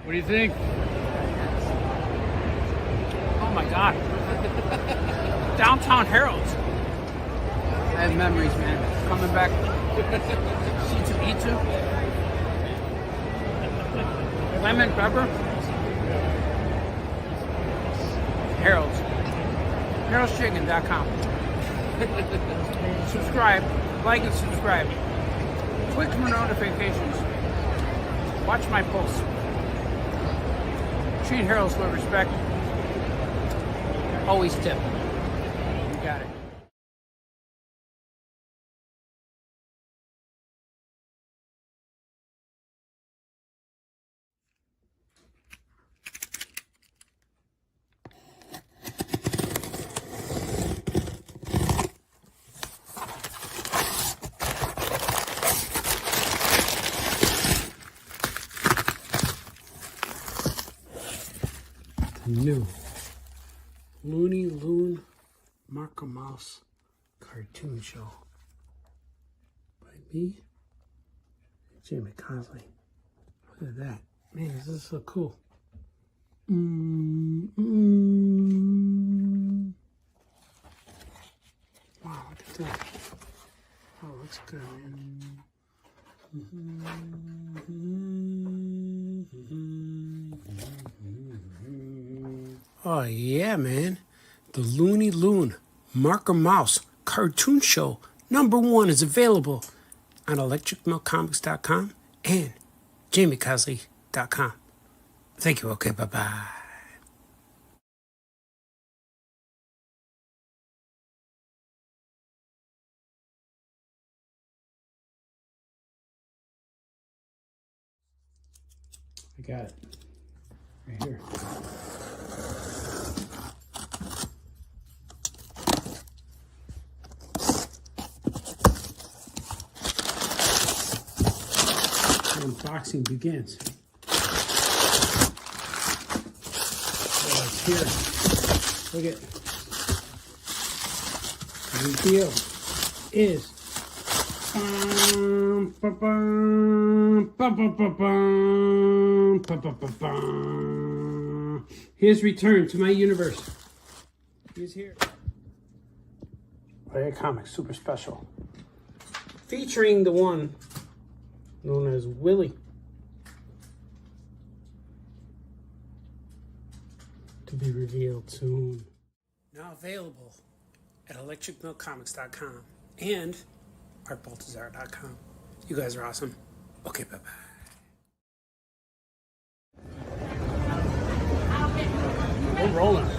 What do you think? Oh my God. Downtown Harold's. I have memories, man. Coming back. E208. Lemon pepper. Harold's. Harold'sChicken.com. Subscribe. Like and subscribe. Click for notifications. Watch my posts. Treat Harold's with respect. Always tip. You got it. New Looney Loon Marco Mouse cartoon show by me and Jamie Conley. Look at that. Man, this is so cool. Wow, look at that. Oh, looks good, man. Oh yeah, man. The Looney Loon Marco Mouse cartoon show #1 is available on electricmilkcomics.com and jamiecosley.com. Thank you. Okay, bye-bye. I got it. Right here. The unboxing begins. Oh, it's here. Look at it. The reveal is his return to my universe. He's here. Play Comics Super Special. Featuring the one known as Willie. To be revealed soon. Now available at electricmilkcomics.com and artbaltazar.com. You guys are awesome. Okay, bye-bye. We're rolling.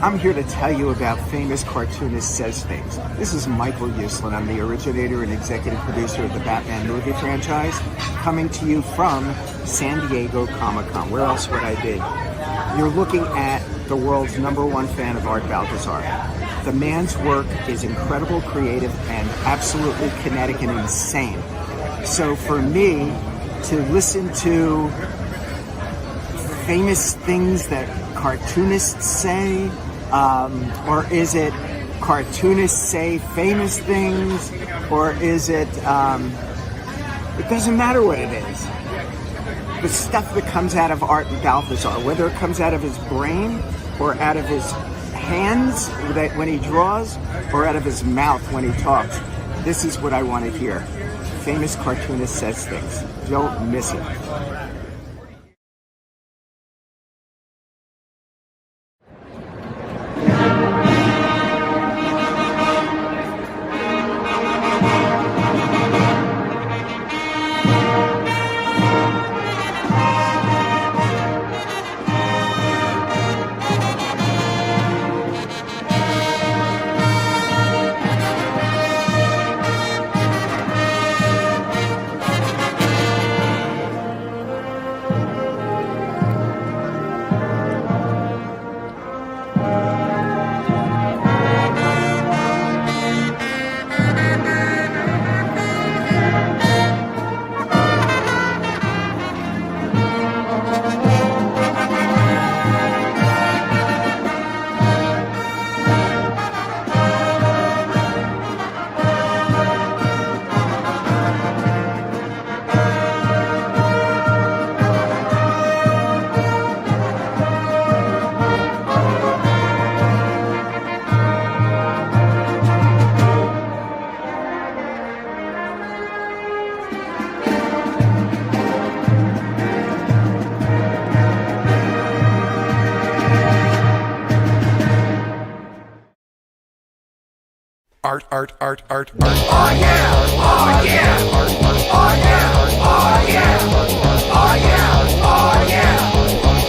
I'm here to tell you about Famous Cartoonist Says Things. This is Michael Uslan. I'm the originator and executive producer of the Batman movie franchise, coming to you from San Diego Comic-Con. Where else would I be? You're looking at the world's #1 fan of Art Baltazar. The man's work is incredible, creative, and absolutely kinetic and insane. So for me to listen to famous things that cartoonists say, or is it cartoonists say famous things, or is it, it doesn't matter what it is. The stuff that comes out of Art Baltazar, whether it comes out of his brain or out of his hands when he draws or out of his mouth when he talks, this is what I want to hear. Famous Cartoonist Says Things. Don't miss it. art. Oh yeah, oh yeah, oh yeah, oh yeah, oh yeah, oh yeah,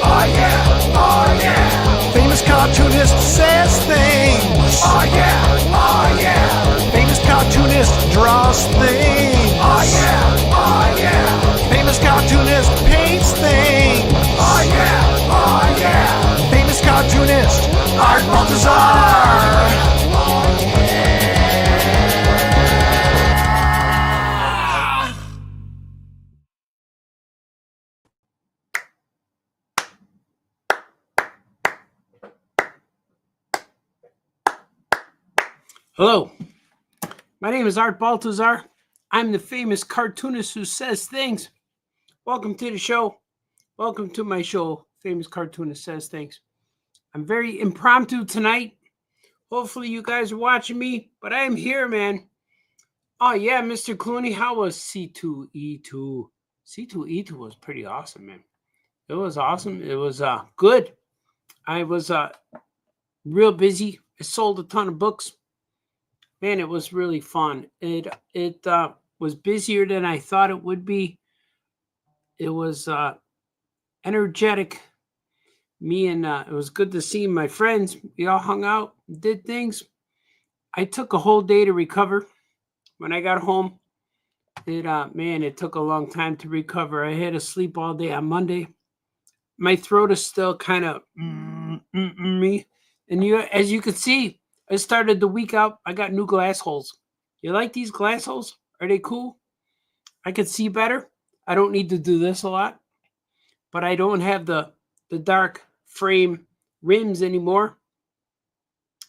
oh yeah, oh yeah. Famous cartoonist says things. Oh yeah, oh yeah, Famous cartoonist draws things. oh yeah, oh yeah, Famous cartoonist paints things. oh yeah, oh yeah. Famous cartoonist Art Baltazar. Hello, my name is Art Baltazar. I'm the famous cartoonist who says things. Welcome to the show. Welcome to my show, Famous Cartoonist Says Things. I'm very impromptu tonight. Hopefully you guys are watching me, but I am here, man. Oh yeah, Mr. Clooney, how was C2E2? C2E2 was pretty awesome, man. It was awesome. It was good. I was real busy. I sold a ton of books. Man, it was really fun. It was busier than I thought it would be. It was energetic. It was good to see my friends. We all hung out, did things. I took a whole day to recover. When I got home, it took a long time to recover. I had to sleep all day on Monday. My throat is still kind of me. And as you can see, I started the week out. I got new glass holes. You like these glass holes? Are they cool? I can see better. I don't need to do this a lot, but I don't have the dark frame rims anymore.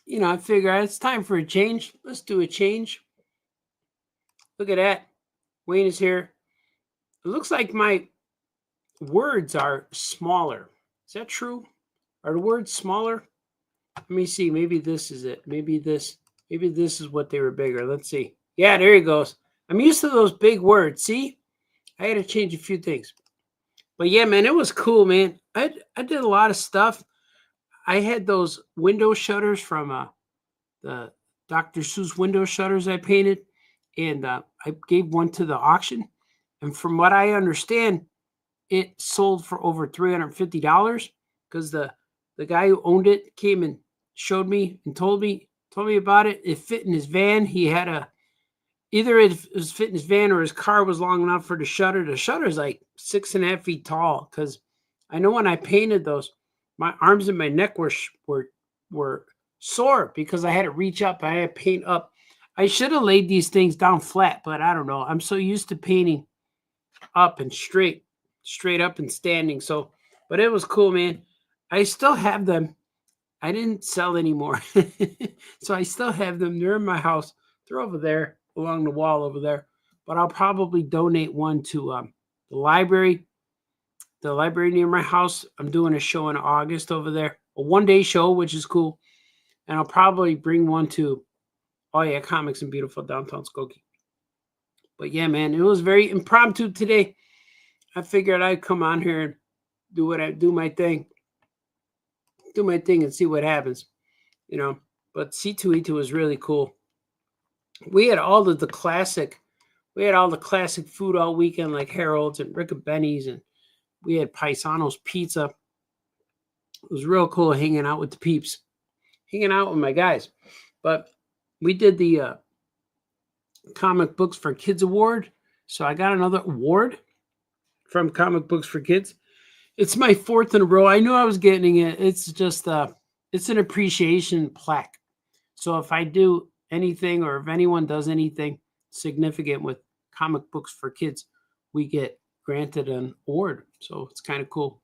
You know, I figure it's time for a change. Let's do a change. Look at that. Wayne is here. It looks like my words are smaller. Is that true? Are the words smaller? Let me see. Maybe this is it. Maybe this is what they were bigger. Let's see. Yeah, there he goes. I'm used to those big words. See? I had to change a few things. But yeah, man, it was cool, man. I did a lot of stuff. I had those window shutters from the Dr. Seuss window shutters I painted, and I gave one to the auction. And from what I understand, it sold for over $350 because the guy who owned it came and showed me and told me about it. It fit in his van. He had either it was fit in his van or his car was long enough for the shutter. The shutter is like 6.5 feet tall. Because I know when I painted those, my arms and my neck were sore because I had to reach up. I had to paint up. I should have laid these things down flat, but I don't know. I'm so used to painting up and straight up and standing. So, but it was cool, man. I still have them. I didn't sell anymore. So I still have them. They're in my house. They're over there along the wall over there. But I'll probably donate one to the library. The library near my house. I'm doing a show in August over there. A one-day show, which is cool. And I'll probably bring one to Comics in beautiful downtown Skokie. But yeah, man, it was very impromptu today. I figured I'd come on here and do my thing and see what happens, you know. But C2E2 was really cool. We had all the classic food all weekend, like Harold's and Rick and Benny's, and we had Paisano's Pizza. It was real cool hanging out with the peeps, hanging out with my guys. But we did the Comic Books for Kids Award. So I got another award from Comic Books for Kids. It's my fourth in a row. I knew I was getting it. It's just it's an appreciation plaque. So if I do anything or if anyone does anything significant with Comic Books for Kids, we get granted an award. So it's kind of cool.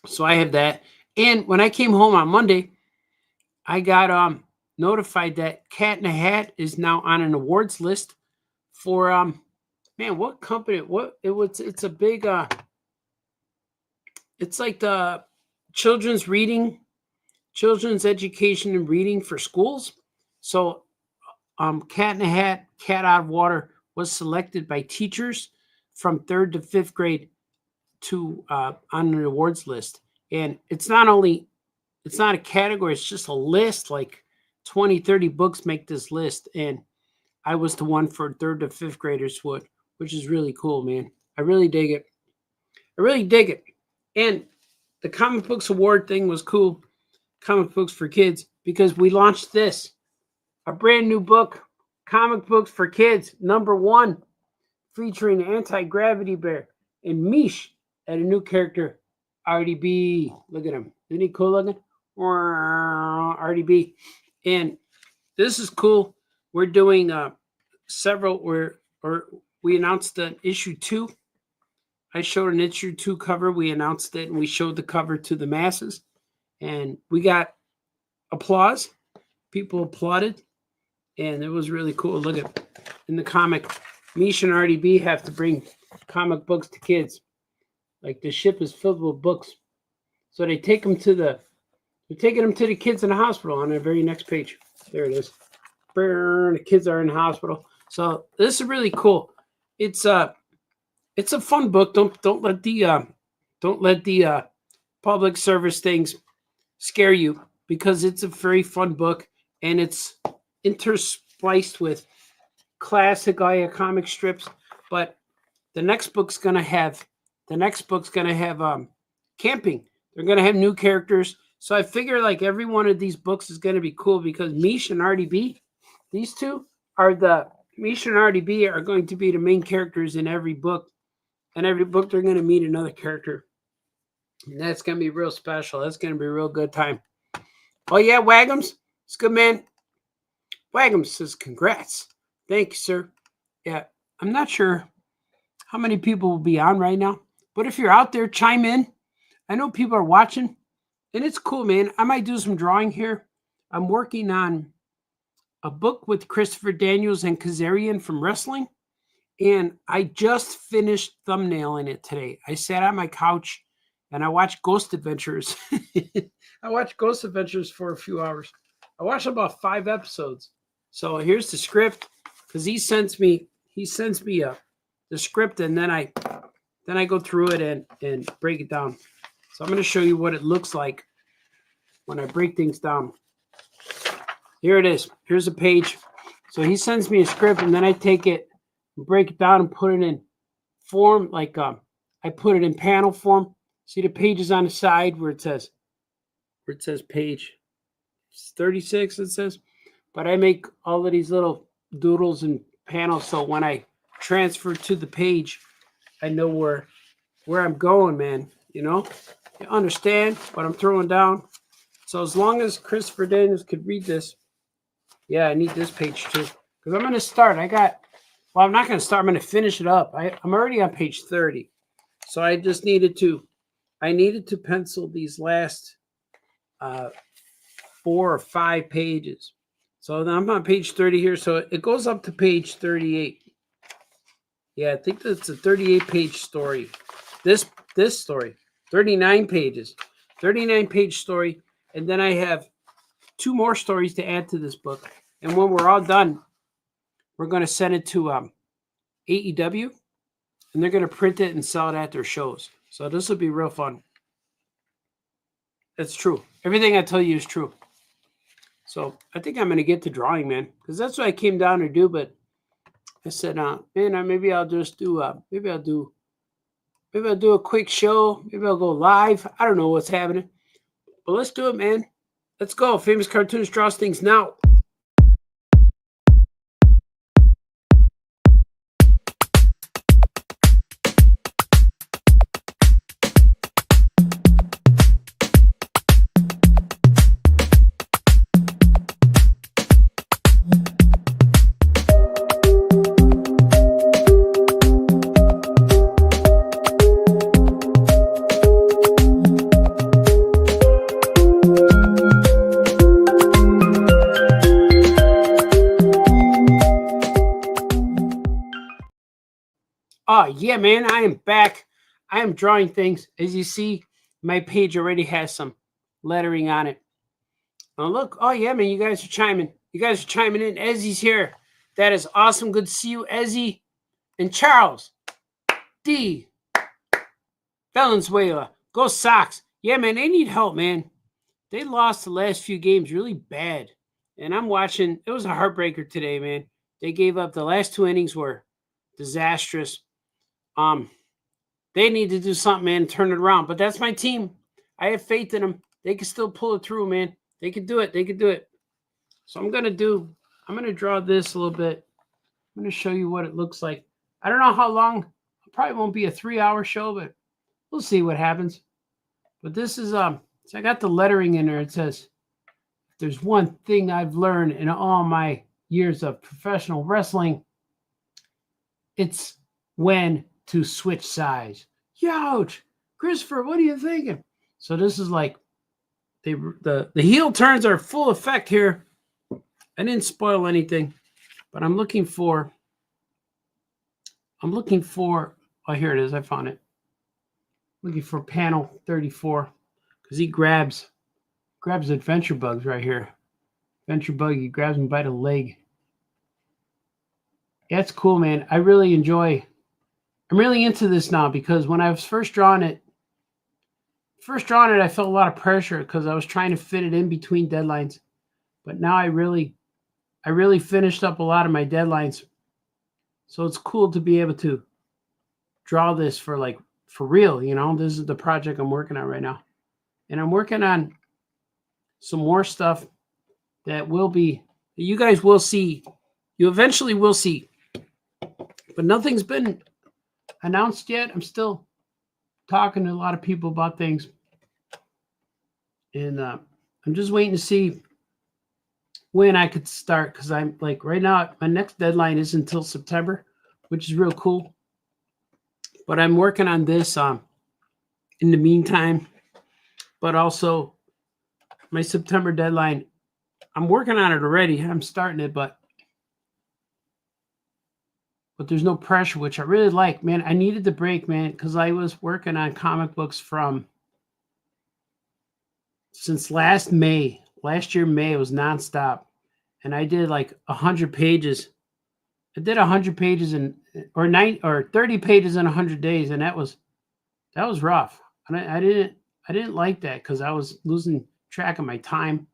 So I have that. And when I came home on Monday, I got notified that Cat in a Hat is now on an awards list for what company? It's a big it's like the children's education and reading for schools. So Cat in a Hat, Cat Out of Water was selected by teachers from 3rd to 5th grade to on an awards list. And it's not a category, it's just a list like 20, 30 books make this list, and I was the one for 3rd to 5th graders would, which is really cool, man. I really dig it. I really dig it. And the comic books award thing was cool. Comic books for kids, because we launched this, a brand new book, Comic Books for Kids, #1, featuring Anti-Gravity Bear and Mish and a new character, Artie Bee. Look at him. Isn't he cool looking? Artie Bee. And this is cool. We're doing several, we announced an issue 2. I showed an issue 2 cover. We announced it, and we showed the cover to the masses. And we got applause. People applauded. And it was really cool. Look at, in the comic, Mish and Artie B have to bring comic books to kids. Like, the ship is filled with books. So they take them to they're taking them to the kids in the hospital on the very next page. There it is. The kids are in the hospital. So this is really cool. It's a fun book. Don't let the public service things scare you, because it's a very fun book, and it's interspliced with classic comic strips. But the next book's gonna have camping. They're gonna have new characters. So I figure like every one of these books is gonna be cool, because Mish and Artie B, these two are Mish and Artie B are going to be the main characters in every book. And every book they're gonna meet another character. And that's gonna be real special. That's gonna be a real good time. Oh yeah, Wagums, it's good, man. Wagums says congrats. Thank you, sir. Yeah, I'm not sure how many people will be on right now, but if you're out there, chime in. I know people are watching, and it's cool, man. I might do some drawing here. I'm working on a book with Christopher Daniels and Kazarian from wrestling, and I just finished thumbnailing it today. I sat on my couch and I watched Ghost Adventures. I watched Ghost Adventures for a few hours. I watched about 5 episodes. So here's the script, because he sends me the script, and then I go through it and break it down. So I'm going to show you what it looks like when I break things down. Here it is. Here's a page. So he sends me a script, and then I take it and break it down and put it in form, like I put it in panel form. See the pages on the side where it says page 36, it says. But I make all of these little doodles and panels, so when I transfer to the page, I know where I'm going, man. You know, you understand what I'm throwing down. So as long as Christopher Daniels could read this, yeah, I need this page too, because I'm gonna start. I'm not gonna start. I'm gonna finish it up. I'm already on page 30, so I just needed to pencil these last 4 or 5 pages. So now I'm on page 30 here. So it goes up to page 38. Yeah, I think that's a 38-page story. This story, 39 pages, 39-page story. And then I have 2 more stories to add to this book. And when we're all done, we're going to send it to AEW, and they're going to print it and sell it at their shows. So this will be real fun. It's true. Everything I tell you is true. So I think I'm going to get to drawing, man, because that's what I came down to do. But I said, man, maybe I'll just do maybe I'll do a quick show. Maybe I'll go live. I don't know what's happening, but let's do it, man. Let's go. Famous Cartoonist Draws Things now. Oh, yeah, man, I am back. I am drawing things. As you see, my page already has some lettering on it. Oh, look. Oh, yeah, man, you guys are chiming. You guys are chiming in. Ezzy's here. That is awesome. Good to see you, Ezzy. And Charles D. Valenzuela. Go Sox. Yeah, man, they need help, man. They lost the last few games really bad. And I'm watching. It was a heartbreaker today, man. They gave up. The last 2 innings were disastrous. They need to do something, man, and turn it around. But that's my team. I have faith in them. They can still pull it through, man. They can do it. They can do it. So I'm gonna draw this a little bit. I'm gonna show you what it looks like. I don't know how long. It probably won't be a 3-hour show, but we'll see what happens. But this is so I got the lettering in there. It says, if there's one thing I've learned in all my years of professional wrestling, it's when to switch sides. Youch! Christopher, what are you thinking? So this is like the heel turns are full effect here. I didn't spoil anything, but I'm looking for, oh, here it is. I found it. Looking for panel 34 because he grabs adventure bugs right here. Adventure bug, he grabs him by the leg. That's cool, man. I'm really into this now because when I was first drawing it, I felt a lot of pressure because I was trying to fit it in between deadlines. But now I really finished up a lot of my deadlines. So it's cool to be able to draw this for real, you know. This is the project I'm working on right now. And I'm working on some more stuff that you guys will see. You eventually will see. But nothing's been announced yet. I'm still talking to a lot of people about things. And I'm just waiting to see when I could start, because I'm like right now, my next deadline is until September, which is real cool. But I'm working on this in the meantime. But also my September deadline, I'm working on it already. I'm starting it, but there's no pressure, which I really like, man. I needed the break, man, because I was working on comic books since last May. Last year, May, it was nonstop. And I did like 100 pages. I did 100 pages or 30 pages in 100 days. And that was rough. And I didn't like that because I was losing track of my time.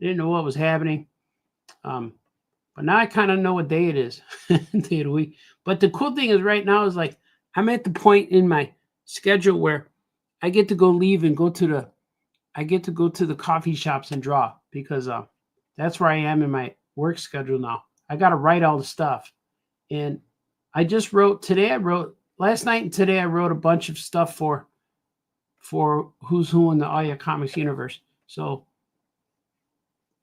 I didn't know what was happening. But now I kind of know what day it is, day of the week. But the cool thing is right now is like I'm at the point in my schedule where I get to go leave and go to the coffee shops and draw because that's where I am in my work schedule now. I got to write all the stuff. And I just wrote last night and today I wrote a bunch of stuff for Who's Who in the Aya Comics universe. So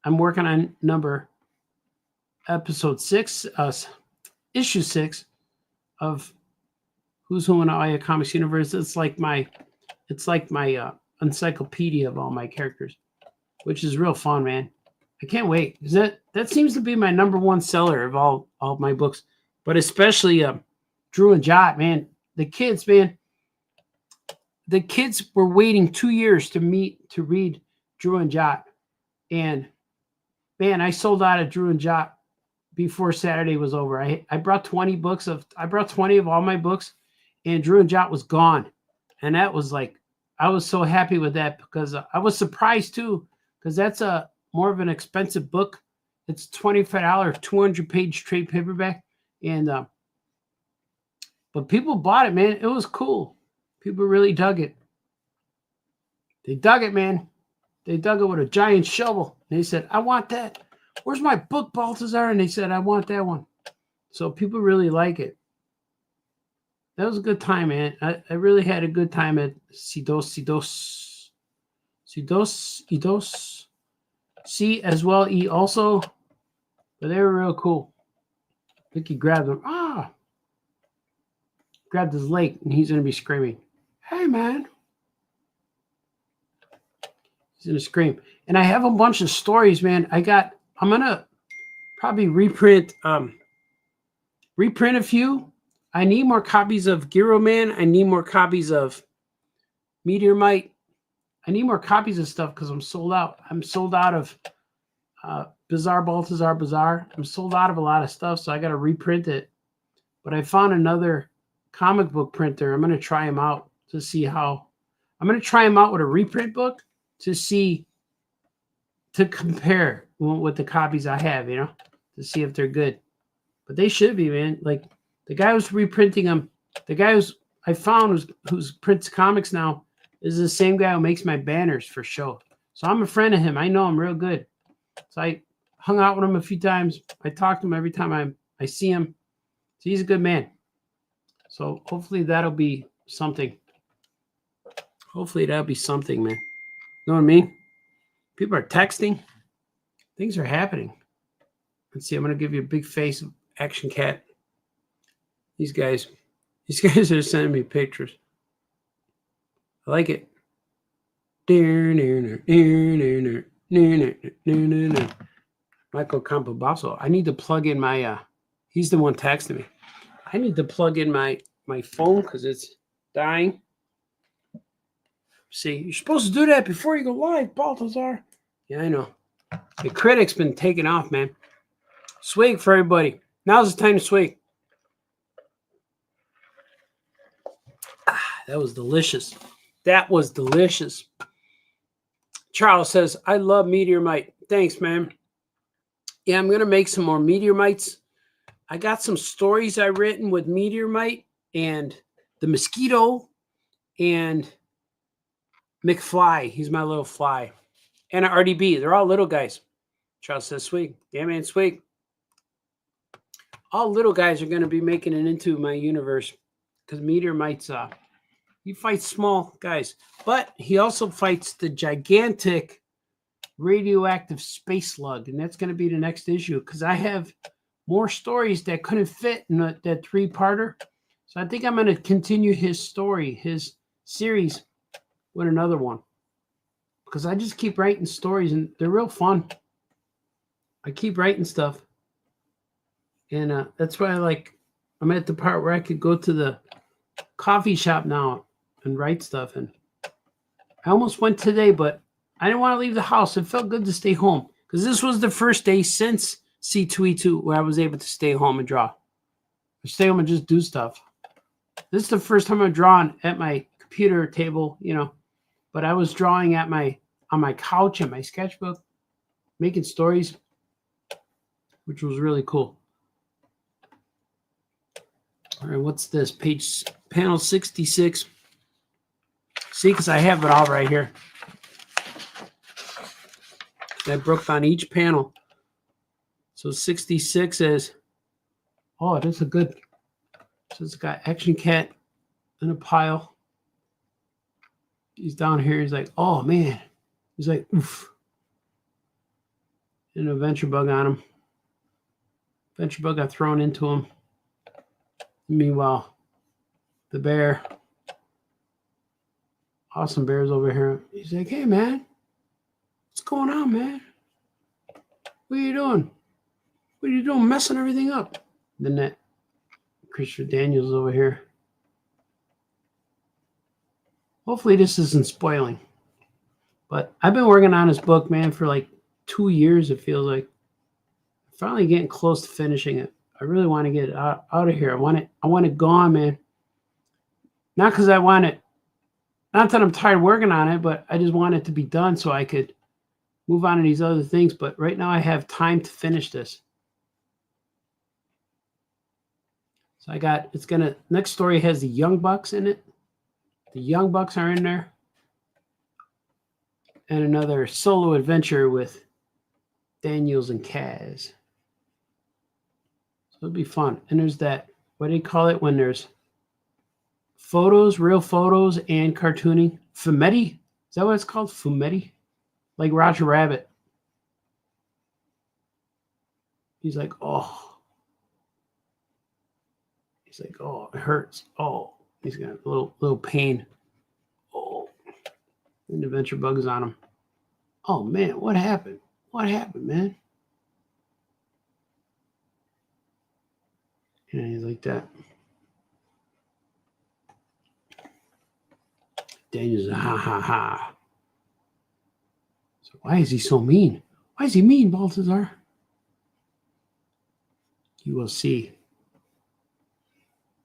I'm working on issue 6 of Who's Who in the Aya Comics universe. It's like my encyclopedia of all my characters, which is real fun, man. I can't wait. That seems to be my number one seller of all my books, but especially Drew and Jot, man. The kids were waiting 2 years to read Drew and Jot, and man, I sold out of Drew and Jot before Saturday was over. I brought 20 of all my books, and Drew and Jot was gone, and that was like, I was so happy with that because I was surprised too, because that's more of an expensive book. It's $25, 200-page trade paperback, and but people bought it, man. It was cool. People really dug it. They dug it, man. They dug it with a giant shovel. And they said, "I want that. Where's my book, Baltazar?" And they said, "I want that one." So people really like it. That was a good time, man. I really had a good time at Sidos. C as well, E also. But they were real cool. I think he grabbed him. Grabbed his leg, and he's going to be screaming, "Hey, man." He's going to scream. And I have a bunch of stories, man. I'm going to probably reprint a few. I need more copies of Gyro Man. I need more copies of Meteor Mite. I need more copies of stuff because I'm sold out. I'm sold out of Bizarre Baltazar Bazaar. I'm sold out of a lot of stuff, so I got to reprint it. But I found another comic book printer. I'm going to try him out to see how. I'm going to try him out with a reprint book to compare with the copies I have, you know, to see if they're good. But they should be, man. Like the guy who's reprinting them, the guy I found who's prints comics now is the same guy who makes my banners for show. So I'm a friend of him. I know him real good. So I hung out with him a few times. I talk to him every time I see him. So he's a good man. So hopefully that'll be something. Hopefully that'll be something, man. You know what I mean? People are texting. Things are happening. Let's see. I'm going to give you a big face of Action Cat. These guys are sending me pictures. I like it. Michael Campobasso. I need to plug in my he's the one texting me. I need to plug in my phone because it's dying. See, you're supposed to do that before you go live, Baltazar. Yeah, I know. The critic's been taken off, man. Swig for everybody. Now's the time to swig. That was delicious. That was delicious. Charles says, I love Meteorite. Thanks, man. Yeah, I'm going to make some more Meteorites. I got some stories I written with Meteorite and the mosquito and McFly. He's my little fly. And Artie Bee. They're all little guys. Charles says, sweet. Yeah, man, sweet. All little guys are going to be making it into my universe because Meteorite's he fights small guys, but he also fights the gigantic radioactive space slug, and that's going to be the next issue because I have more stories that couldn't fit in that three-parter. So I think I'm going to continue his story, his series, with another one because I just keep writing stories, and they're real fun. I keep writing stuff, and that's why I'm at the part where I could go to the coffee shop now and write stuff. And I almost went today, but I didn't want to leave the house. It felt good to stay home because this was the first day since C2E2 where I was able to stay home and draw. Or stay home and just do stuff. This is the first time I'm drawing at my computer table, you know, but I was drawing on my couch at my sketchbook, making stories, which was really cool. All right, what's this? Panel 66. See, because I have it all right here. I broke down each panel. So 66 is, oh, that's a good. So it's got Action Cat in a pile. He's down here. He's like, oh, man. He's like, oof. And a venture bug on him. Venture bug got thrown into him. Meanwhile, the bear, Awesome Bear's over here. He's like, hey, man, what's going on, man? What are you doing? What are you doing messing everything up? Then that Christopher Daniels over here. Hopefully this isn't spoiling. But I've been working on this book, man, for like 2 years, it feels like. I'm finally getting close to finishing it. I really want to get it out of here. I want it gone, man. Not because I want it, not that I'm tired working on it, but I just want it to be done so I could move on to these other things. But right now I have time to finish this. So next story has the Young Bucks in it. The Young Bucks are in there. And another solo adventure with Daniels and Kaz. So it'll be fun. And there's that, what do you call it when there's photos, real photos, and cartooning? Fumetti? Is that what it's called? Fumetti? Like Roger Rabbit. He's like, oh. He's like, oh, it hurts. Oh. He's got a little pain. Oh. And the venture bug is on him. Oh, man, what happened? What happened, man? And he's like that. Daniel's ha ha ha. So why is he so mean? Why is he mean, Balthazar? You will see.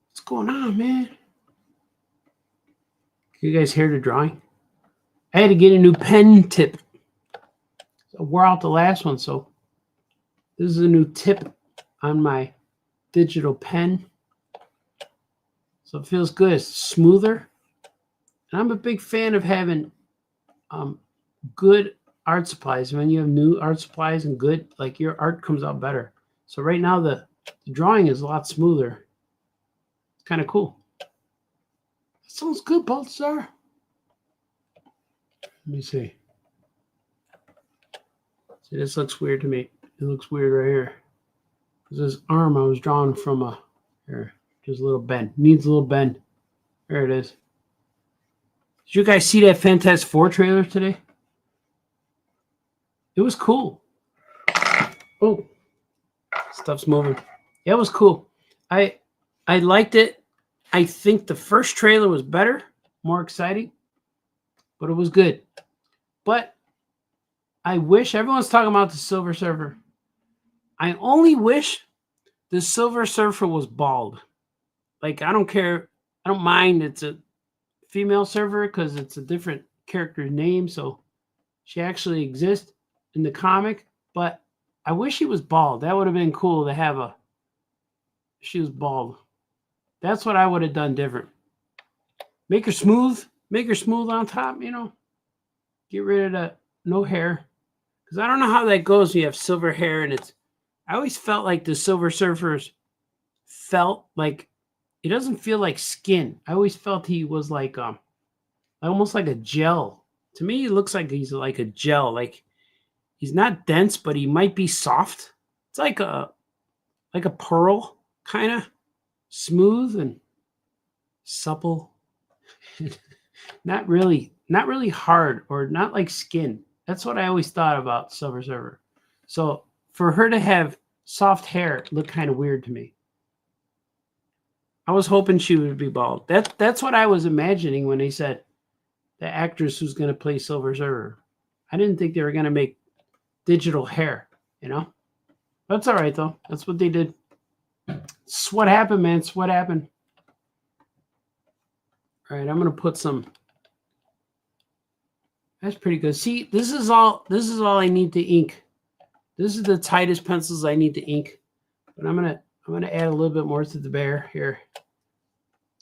What's going on, man? Can you guys hear the drawing? I had to get a new pen tip. wore out the last one, so this is a new tip on my digital pen. So it feels good. It's smoother. And I'm a big fan of having good art supplies. When you have new art supplies and good, like your art comes out better. So right now the drawing is a lot smoother. It's kind of cool. That sounds good, Balthazar. Let me see. See, this looks weird to me. It looks weird right here. This arm I was drawing from a here, just a little bend. Needs a little bend. There it is. Did you guys see that Fantastic Four trailer today? It was cool. Oh, stuff's moving. Yeah, it was cool. I liked it. I think the first trailer was better, more exciting, but it was good. But I wish everyone's talking about the Silver Surfer. I only wish the Silver Surfer was bald. Like, I don't care. I don't mind it's a female surfer because it's a different character's name. So she actually exists in the comic. But I wish she was bald. That would have been cool to have she was bald. That's what I would have done different. Make her smooth. Make her smooth on top, you know. Get rid of the no hair. Because I don't know how that goes when you have silver hair and it's... I always felt like the Silver Surfers felt like... It doesn't feel like skin. I always felt he was like almost like a gel. To me, it looks like he's like a gel. Like he's not dense, but he might be soft. It's like a pearl, kind of smooth and supple. not really hard or not like skin. That's what I always thought about Silver Surfer. So for her to have soft hair looked kind of weird to me. I was hoping she would be bald. That's what I was imagining when they said the actress who's going to play Silver Surfer. I didn't think they were going to make digital hair, you know? That's all right, though. That's what they did. It's what happened, man. It's what happened. All right, I'm going to put some... That's pretty good. See, this is all I need to ink. This is the tightest pencils I need to ink. But I'm gonna add a little bit more to the bear here.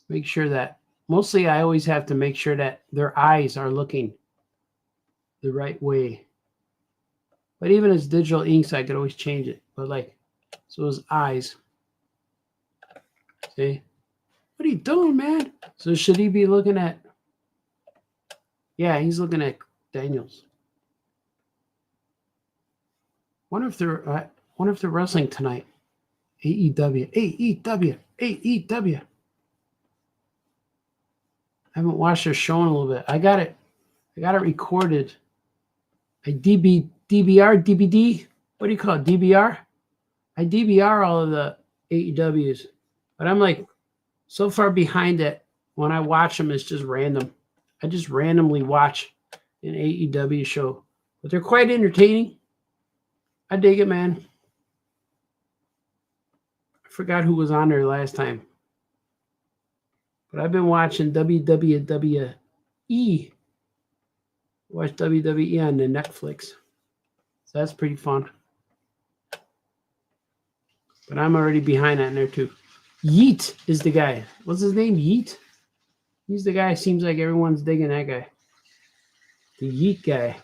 Make sure that mostly I always have to make sure that their eyes are looking the right way. But even as digital inks, I could always change it. But like, so his eyes. See? What are you doing, man? So should he be looking at? Yeah, he's looking at Daniels. Wonder if they're wrestling tonight. AEW. I haven't watched their show in a little bit. I got it recorded. I DVR, DVD. What do you call it? DVR? I DVR all of the AEWs. But I'm like so far behind it. When I watch them, it's just random. I just randomly watch an AEW show. But they're quite entertaining. I dig it, man. I forgot who was on there last time. But I've been watching WWE. Watch WWE on the Netflix. So that's pretty fun. But I'm already behind on there too. Yeet is the guy. What's his name? Yeet? He's the guy. Seems like everyone's digging that guy. The Yeet guy.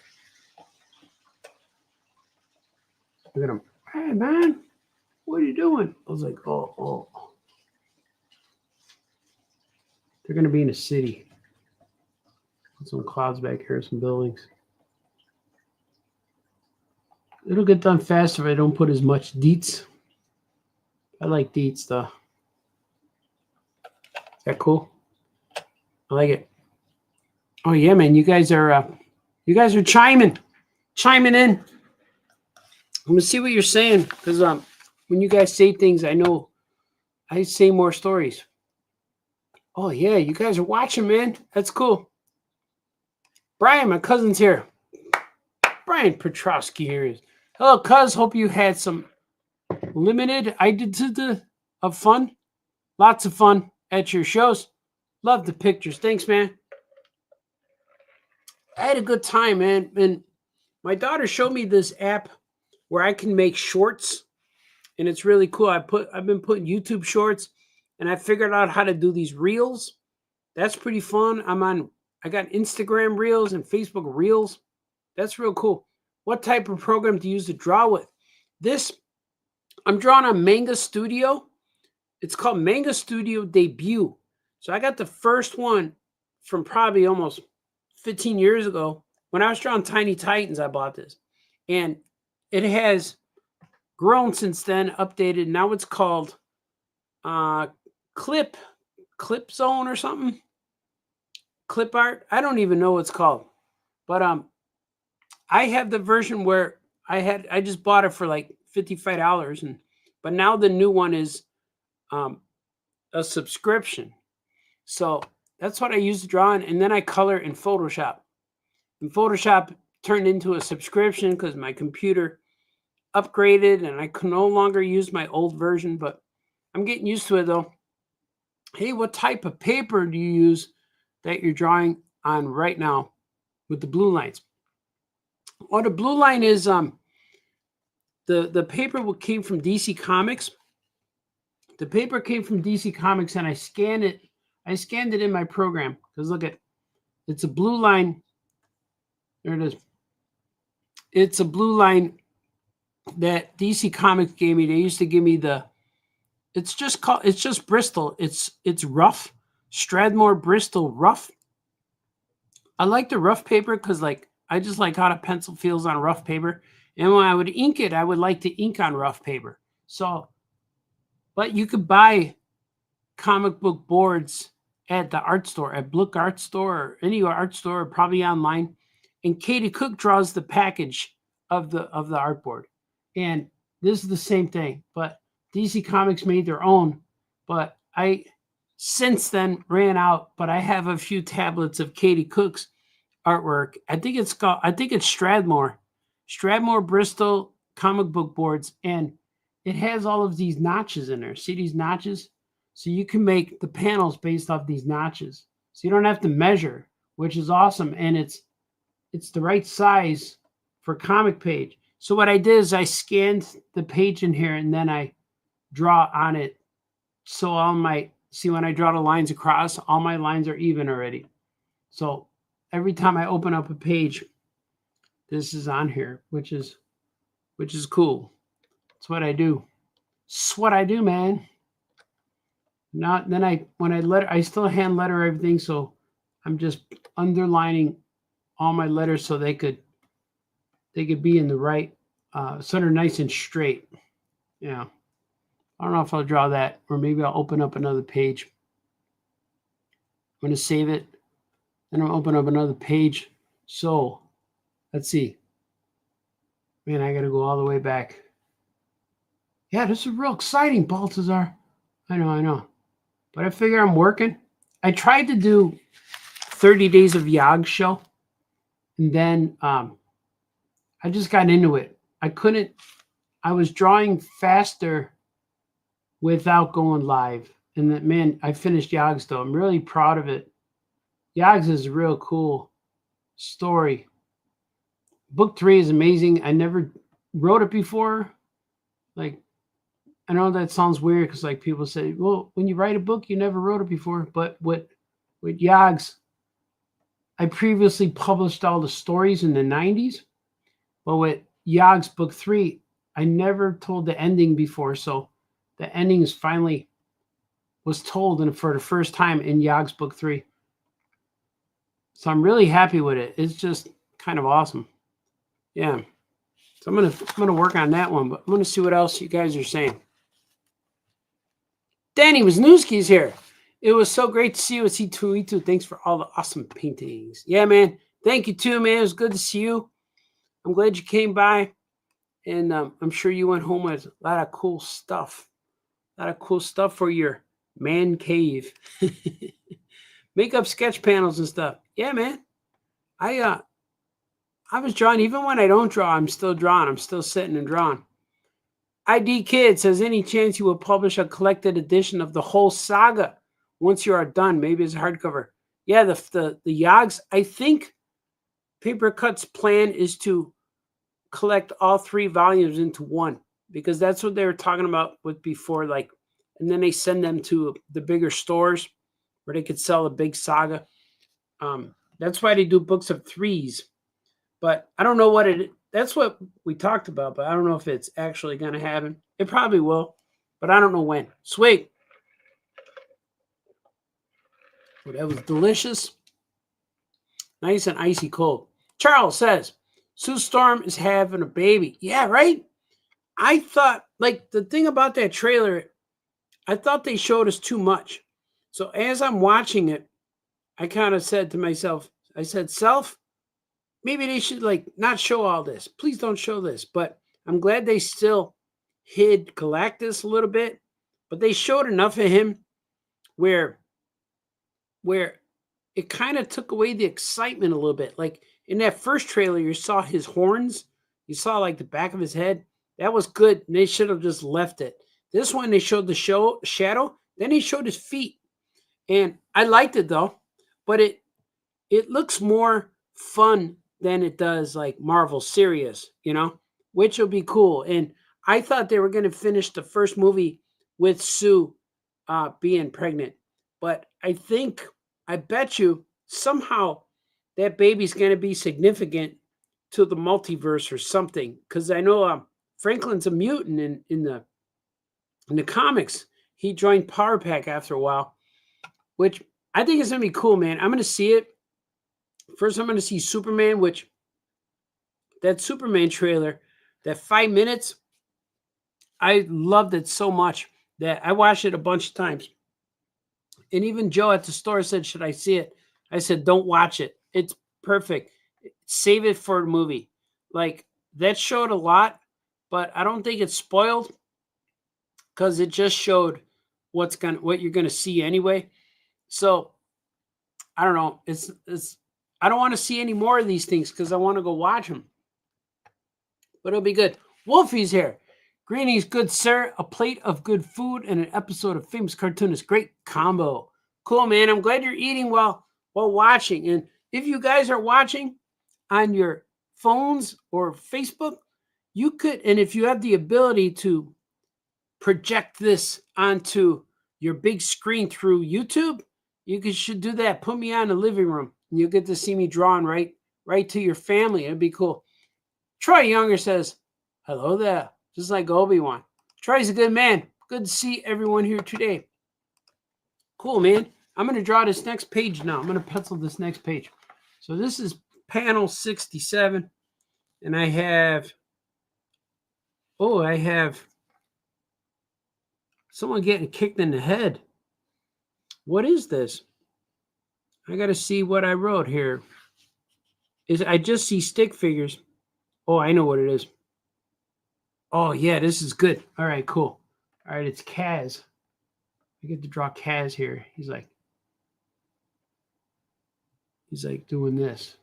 Look at him. Hey, man. What are you doing? I was like, oh. They're going to be in a city. Some clouds back here, some buildings. It'll get done faster if I don't put as much deets. I like deets, though. Is that cool? I like it. Oh, yeah, man. You guys are chiming in. I'm going to see what you're saying, because when you guys say things, I know I say more stories. Oh, yeah, you guys are watching, man. That's cool. Brian, my cousin's here. Brian Petrowski here is. Hello, cuz. Hope you had some limited of fun. Lots of fun at your shows. Love the pictures. Thanks, man. I had a good time, man. And My daughter showed me this app where I can make shorts, and it's really cool. I've been putting YouTube shorts, and I figured out how to do these reels. That's pretty fun. I got Instagram reels and Facebook reels. That's real cool. What type of program to use to draw with? This, I'm drawing on Manga Studio. It's called Manga Studio Debut. So I got the first one from probably almost 15 years ago. When I was drawing Tiny Titans, I bought this. And it has grown since then, updated. Now it's called Clip Zone or something. Clip Art. I don't even know what it's called. But I have the version where I just bought it for like $55, but now the new one is a subscription. So that's what I use to draw on, and then I color in Photoshop. And Photoshop turned into a subscription because my computer upgraded and I can no longer use my old version, but I'm getting used to it though. Hey, what type of paper do you use that you're drawing on right now with the blue lines? Well, the blue line is the paper came from DC Comics. The paper came from DC Comics, and I scanned it. I scanned it in my program because look at, it's a blue line. There it is. It's a blue line that DC Comics gave me. They used to give me it's just Bristol. It's rough. Strathmore Bristol rough. I like the rough paper because like I just like how the pencil feels on rough paper. And when I would ink it, I would like to ink on rough paper. So, but you could buy comic book boards at the art store, at Blook Art Store or any art store, or probably online. And Katie Cook draws the package of the artboard. And this is the same thing, but DC Comics made their own. But I since then ran out, but I have a few tablets of Katie Cook's artwork. I think it's Strathmore Bristol comic book boards, and it has all of these notches in there. See these notches? So you can make the panels based off these notches. So you don't have to measure, which is awesome. And it's the right size for comic page. So what I did is I scanned the page in here and then I draw on it. So see when I draw the lines across, all my lines are even already. So every time I open up a page, this is on here, which is cool. That's what I do. It's what I do, man. I still hand letter everything, so I'm just underlining all my letters so they could be in the right, so they're nice and straight. Yeah. I don't know if I'll draw that, or maybe I'll open up another page. I'm going to save it. Then I'll open up another page. So let's see. Man, I got to go all the way back. Yeah, this is real exciting, Baltazar. I know. But I figure I'm working. I tried to do 30 Days of Yog show. And then I just got into it. I was drawing faster without going live. And that, man, I finished Yogs though. I'm really proud of it. Yogs is a real cool story. Book 3 is amazing. I never wrote it before. Like, I know that sounds weird because like people say, well, when you write a book, you never wrote it before. But with Yogs, I previously published all the stories in the 90s. But with Yogs Book 3, I never told the ending before. So the ending is finally was told for the first time in Yogs Book 3. So I'm really happy with it. It's just kind of awesome. Yeah. So I'm gonna work on that one, but I'm gonna see what else you guys are saying. Danny Wisniewski's here. It was so great to see you at E208. Thanks for all the awesome paintings. Yeah, man. Thank you too, man. It was good to see you. I'm glad you came by, and I'm sure you went home with a lot of cool stuff. A lot of cool stuff for your man cave. Make up sketch panels and stuff. Yeah, man. I was drawing. Even when I don't draw, I'm still drawing. I'm still sitting and drawing. ID Kid says, any chance you will publish a collected edition of the whole saga once you are done? Maybe as a hardcover. Yeah, the Yogs. I think Paper Cut's plan is to collect all 3 volumes into one, because that's what they were talking about with before, like, and then they send them to the bigger stores where they could sell a big saga. That's why they do books of 3s. But I don't know what it. That's what we talked about, but I don't know if it's actually going to happen. It probably will, but I don't know when. Sweet. Well, that was delicious. Nice and icy cold. Charles says, Sue Storm is having a baby. Yeah, right? I thought, like, the thing about that trailer, I thought they showed us too much. So as I'm watching it, I kind of said to myself, I said, self, maybe they should, like, not show all this. Please don't show this. But I'm glad they still hid Galactus a little bit. But they showed enough of him where it kind of took away the excitement a little bit. Like in that first trailer, you saw his horns. You saw like the back of his head. That was good. And they should have just left it. This one, they showed the shadow. Then he showed his feet. And I liked it though. But it looks more fun than it does like Marvel serious, which will be cool. And I thought they were going to finish the first movie with Sue being pregnant. But I bet you somehow that baby's going to be significant to the multiverse or something. Because I know Franklin's a mutant in the comics. He joined Power Pack after a while, which I think is going to be cool, man. I'm going to see it. First, I'm going to see Superman, which that Superman trailer, that 5 minutes, I loved it so much that I watched it a bunch of times. And even Joe at the store said, should I see it? I said, don't watch it. It's perfect. Save it for a movie. Like, that showed a lot, but I don't think it's spoiled because it just showed what you're going to see anyway. So, I don't know. I don't want to see any more of these things because I want to go watch them. But it'll be good. Wolfie's here. Greetings, good sir. A plate of good food and an episode of Famous Cartoonist. Great combo. Cool, man. I'm glad you're eating while watching. And if you guys are watching on your phones or Facebook, you could, and if you have the ability to project this onto your big screen through YouTube, should do that. Put me on the living room. And you'll get to see me drawing right to your family. It'd be cool. Troy Younger says, hello there. Just like Obi-Wan. Troy's a good man. Good to see everyone here today. Cool, man. I'm going to draw this next page now. I'm going to pencil this next page. So this is panel 67. And I have someone getting kicked in the head. What is this? I got to see what I wrote here. I just see stick figures. Oh, I know what it is. Oh, yeah, this is good. All right, cool. All right, it's Kaz. I get to draw Kaz here. He's like doing this.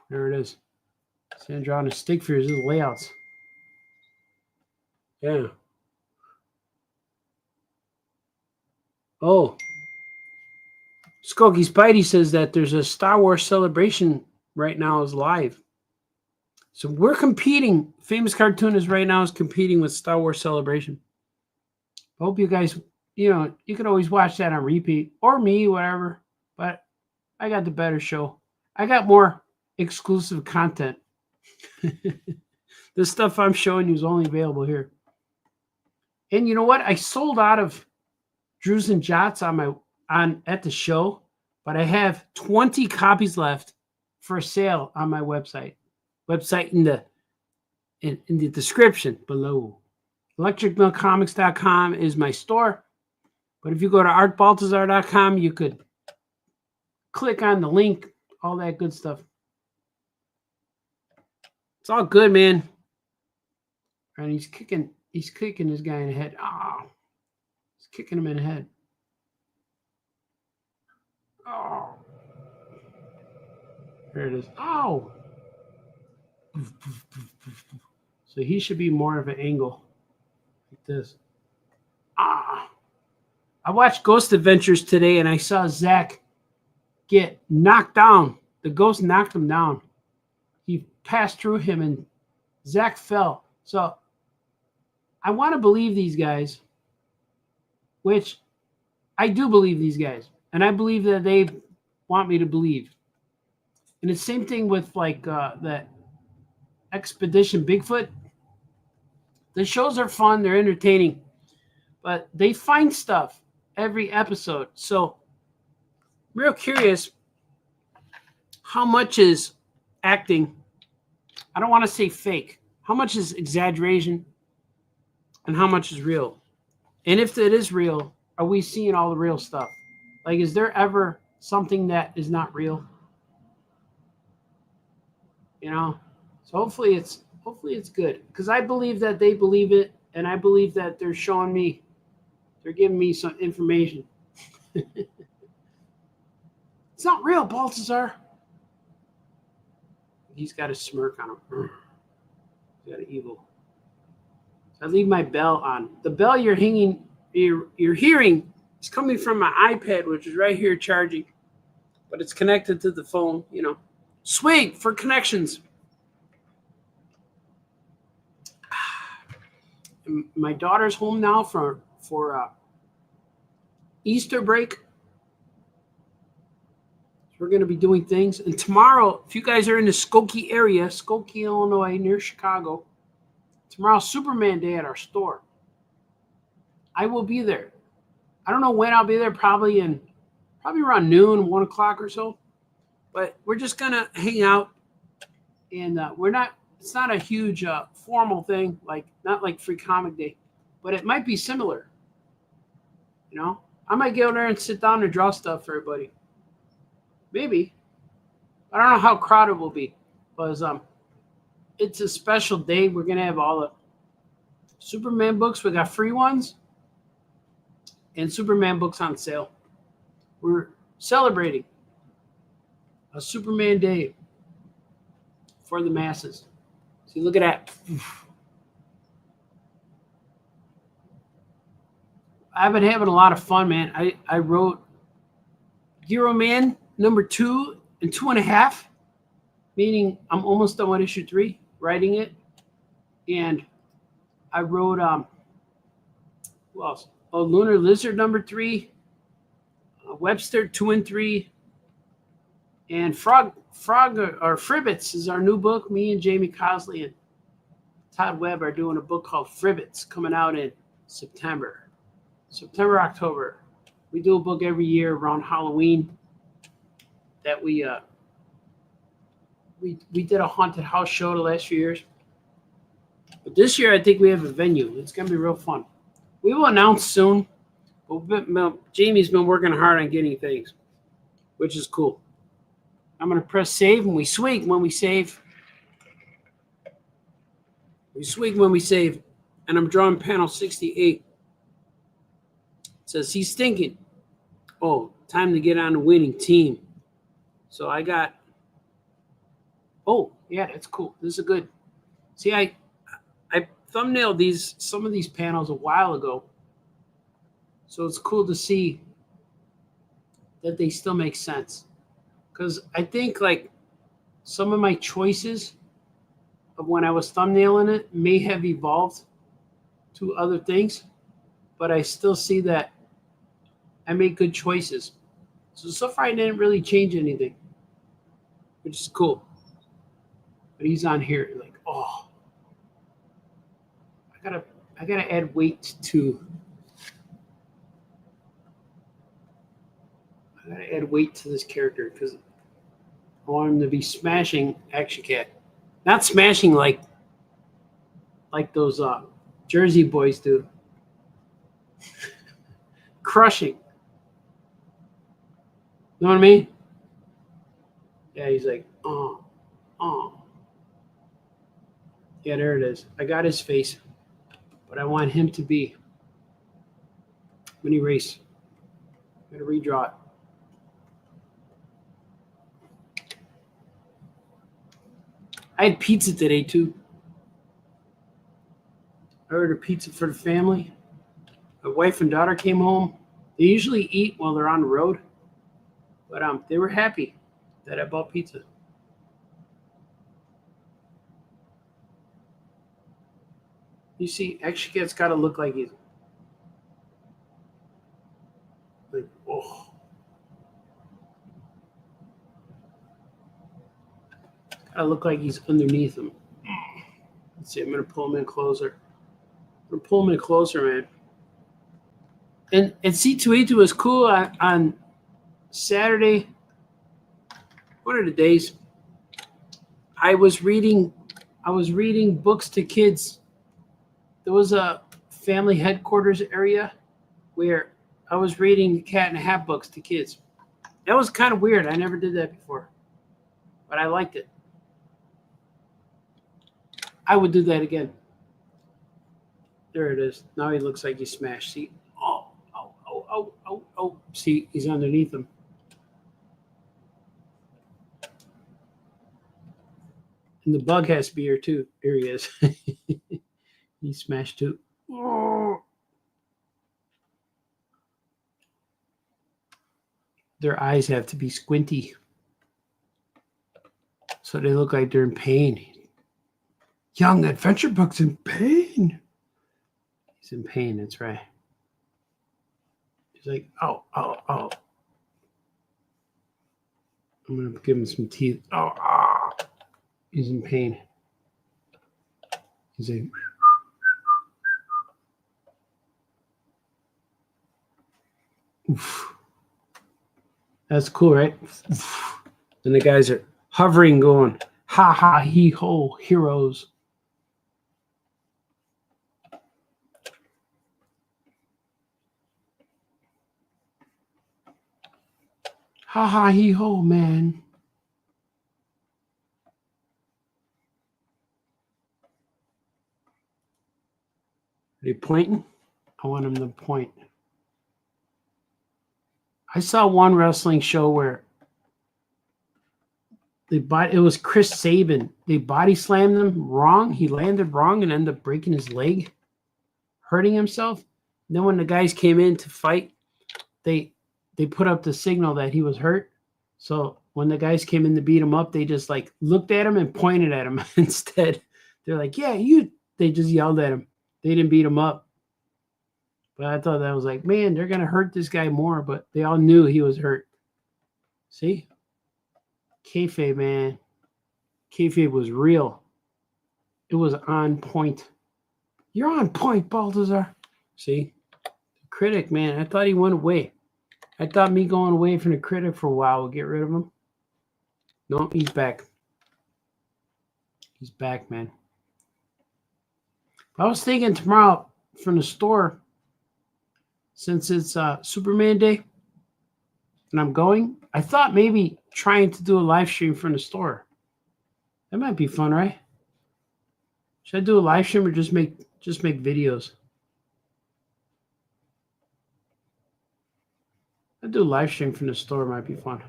There it is. See, I'm drawing a stick figures. These are layouts. Yeah. Oh. Skokie Spidey says that there's a Star Wars celebration right now is live. So we're competing. Famous Cartoonist right now is competing with Star Wars Celebration. I hope you guys, you can always watch that on repeat or me, whatever. But I got the better show. I got more exclusive content. The stuff I'm showing you is only available here. And you know what? I sold out of Drews and Jots at the show, but I have 20 copies left for sale on my website. Website in the description below. ElectricMillComics.com is my store. But if you go to artbaltazar.com, you could click on the link, all that good stuff. It's all good, man. And he's kicking this guy in the head. Oh, he's kicking him in the head. Oh. There it is. Oh. So he should be more of an angle like this. Ah. I watched Ghost Adventures today and I saw Zach get knocked down. The ghost knocked him down. He passed through him and Zach fell. So I want to believe these guys, which I do believe these guys. And I believe that they want me to believe. And it's the same thing with like that Expedition Bigfoot. The shows are fun. They're entertaining. But they find stuff every episode. So I'm real curious how much is acting. I don't want to say fake. How much is exaggeration and how much is real? And if it is real, are we seeing all the real stuff? Like, is there ever something that is not real? You know? So hopefully it's good. Because I believe that they believe it, and I believe that they're showing me, they're giving me some information. It's not real, Balthazar. He's got a smirk on him. He's got an evil. I leave my bell on. The bell you're hearing is coming from my iPad, which is right here charging, but it's connected to the phone. You know, swing for connections. My daughter's home now for Easter break. We're going to be doing things. And tomorrow, if you guys are in the Skokie area, Skokie, Illinois, near Chicago, tomorrow's Superman Day at our store. I will be there. I don't know when I'll be there, probably around noon, 1 o'clock or so. But we're just going to hang out. And it's not a huge formal thing, not like Free Comic Day. But it might be similar. You know? I might get over there and sit down and draw stuff for everybody. Maybe. I don't know how crowded it will be. But it's a special day. We're going to have all the Superman books. We got free ones. And Superman books on sale. We're celebrating a Superman Day for the masses. See, look at that. I've been having a lot of fun, man. I wrote Hero Man number 2 and 2.5, meaning I'm almost done with issue 3, writing it. And I wrote, who else? Oh, Lunar Lizard number 3, Webster 2 and 3, and Frog or Fribbits is our new book. Me and Jamie Cosley and Todd Webb are doing a book called Fribbits coming out in September, October. We do a book every year around Halloween that we did a haunted house show the last few years. But this year, I think we have a venue. It's going to be real fun. We will announce soon. But Jamie's been working hard on getting things, which is cool. I'm going to press save, and we swing when we save. We swing when we save. And I'm drawing panel 68. It says, he's thinking, oh, time to get on the winning team. So I got, oh, yeah, that's cool. This is a good. See, I thumbnailed some of these panels a while ago. So it's cool to see that they still make sense. Because I think like some of my choices of when I was thumbnailing it may have evolved to other things, but I still see that I made good choices. So far I didn't really change anything, which is cool. But he's on here like, oh, I gotta add weight to. I gotta add weight to this character because I want him to be smashing Action Cat, not smashing like those Jersey boys do. Crushing. You know what I mean? Yeah, he's like, oh. Yeah, there it is. I got his face, but I want him to be. Mini race. I'm gonna redraw it. I had pizza today too. I ordered pizza for the family. My wife and daughter came home. They usually eat while they're on the road, but they were happy that I bought pizza. You see, actually, it's got to look like he's like, oh. Gotta look like he's underneath him. Let's see, I'm gonna pull him in closer. I'm gonna pull him in closer, man. And E208 was cool on Saturday. What are the days? I was reading books to kids. There was a family headquarters area where I was reading Cat in a Hat books to kids. That was kind of weird. I never did that before, but I liked it. I would do that again. There it is. Now he looks like he's smashed. See? Oh. See, he's underneath him. And the bug has to be here too. Here he is. He's smashed too. Oh. Their eyes have to be squinty, so they look like they're in pain. Young Adventure Book's in pain. He's in pain, that's right. He's like, oh. I'm going to give him some teeth. Oh. He's in pain. He's like, oof. That's cool, right? And the guys are hovering, going, ha ha, he ho, heroes. Ha ha, he ho, man. Are they pointing? I want them to point. I saw one wrestling show where it was Chris Sabin. They body slammed him wrong. He landed wrong and ended up breaking his leg, hurting himself. And then when the guys came in to fight, they put up the signal that he was hurt. So when the guys came in to beat him up, they just like looked at him and pointed at him instead. They're like, yeah, you. They just yelled at him. They didn't beat him up. But I thought that was like, man, they're going to hurt this guy more. But they all knew he was hurt. See? Kayfabe, man. Kayfabe was real. It was on point. You're on point, Balthazar. See? The critic, man. I thought he went away. I thought me going away from the critic for a while would get rid of him. No, he's back. He's back, man. I was thinking tomorrow from the store, since it's Superman Day, and I'm going, I thought maybe trying to do a live stream from the store. That might be fun, right? Should I do a live stream or just make videos? I'd do a live stream from the store. Might be fun.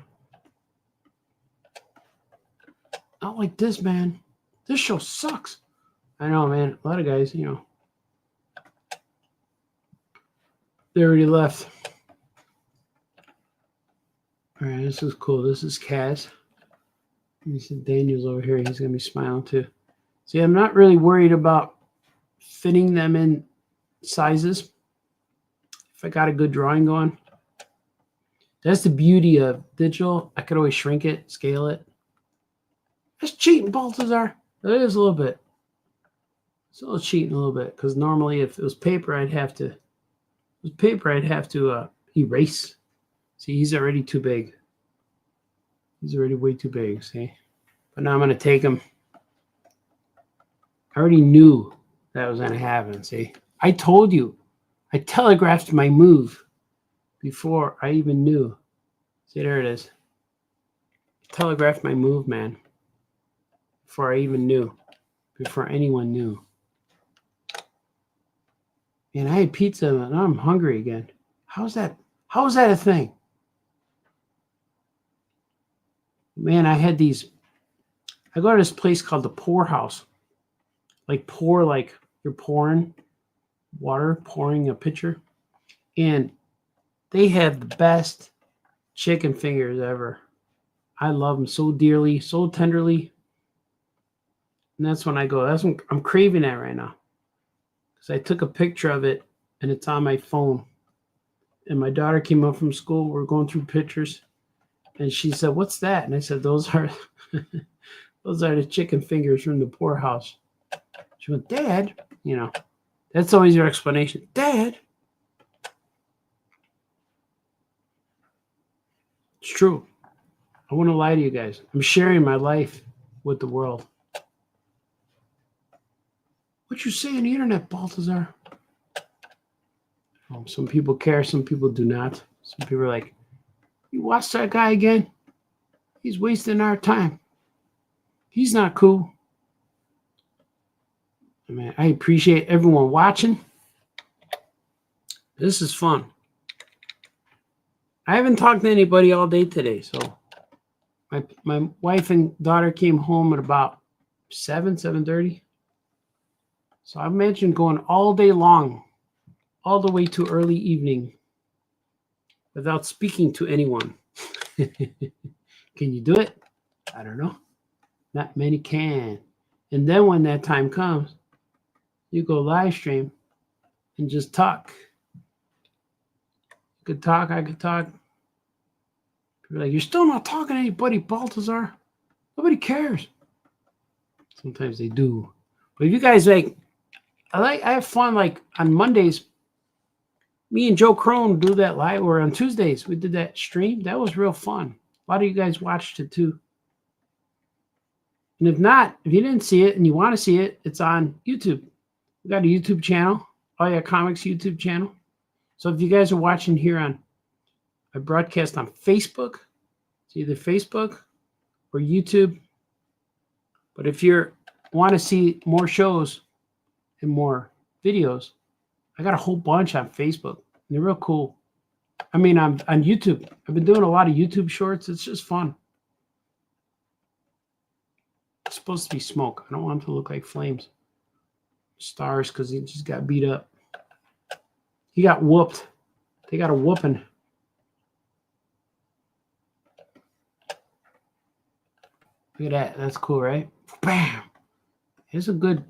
Not like this, man. This show sucks. I know, man. A lot of guys, you know. They already left. All right, this is cool. This is Kaz. You see Daniel's over here. He's going to be smiling too. See, I'm not really worried about fitting them in sizes. If I got a good drawing going. That's the beauty of digital. I could always shrink it, scale it. That's cheating, Balthazar. It is a little bit. It's a little cheating a little bit because normally if it was paper, I'd have to erase. See, he's already too big. He's already way too big, see? But now I'm going to take him. I already knew that was going to happen, see? I told you. I telegraphed my move before I even knew. See, there it is. I telegraphed my move, man. Before I even knew. Before anyone knew. And I had pizza and now I'm hungry again. How's that a thing? Man, I had these. I go to this place called the Pour House. Like you're pouring water, pouring a pitcher. And they have the best chicken fingers ever. I love them so dearly, so tenderly. And that's when I go. That's when I'm craving that right now. because I took a picture of it and it's on my phone. And my daughter came up from school. We're going through pictures, and she said, "What's that?" And I said, "Those are those are the chicken fingers from the poorhouse." She went, "Dad, you know, that's always your explanation, Dad." It's true. I wouldn't lie to you guys. I'm sharing my life with the world. What you say on the internet, Baltazar? Oh, some people care, some people do not. Some people are like, "You watch that guy again? He's wasting our time. He's not cool." I mean, I appreciate everyone watching. This is fun. I haven't talked to anybody all day today, so my wife and daughter came home at about 7:30. So I imagine going all day long, all the way to early evening, without speaking to anyone. Can you do it? I don't know. Not many can. And then when that time comes, you go live stream and just talk. You could talk, I could talk. People are like, "You're still not talking to anybody, Baltazar. Nobody cares." Sometimes they do. But if you guys like, I have fun like on Mondays. Me and Joe Crone do that live, or on Tuesdays we did that stream. That was real fun. A lot of you guys watched it too. And if not, if you didn't see it and you want to see it, it's on YouTube. We got a YouTube channel, All Yeah Comics YouTube channel. So if you guys are watching here on, I broadcast on Facebook. It's either Facebook or YouTube. But if you want to see more shows and more videos, I got a whole bunch on Facebook. And they're real cool. I mean, on YouTube. I've been doing a lot of YouTube shorts. It's just fun. It's supposed to be smoke. I don't want them to look like flames. Stars, because he just got beat up. He got whooped. They got a whooping. Look at that. That's cool, right? Bam. It's a good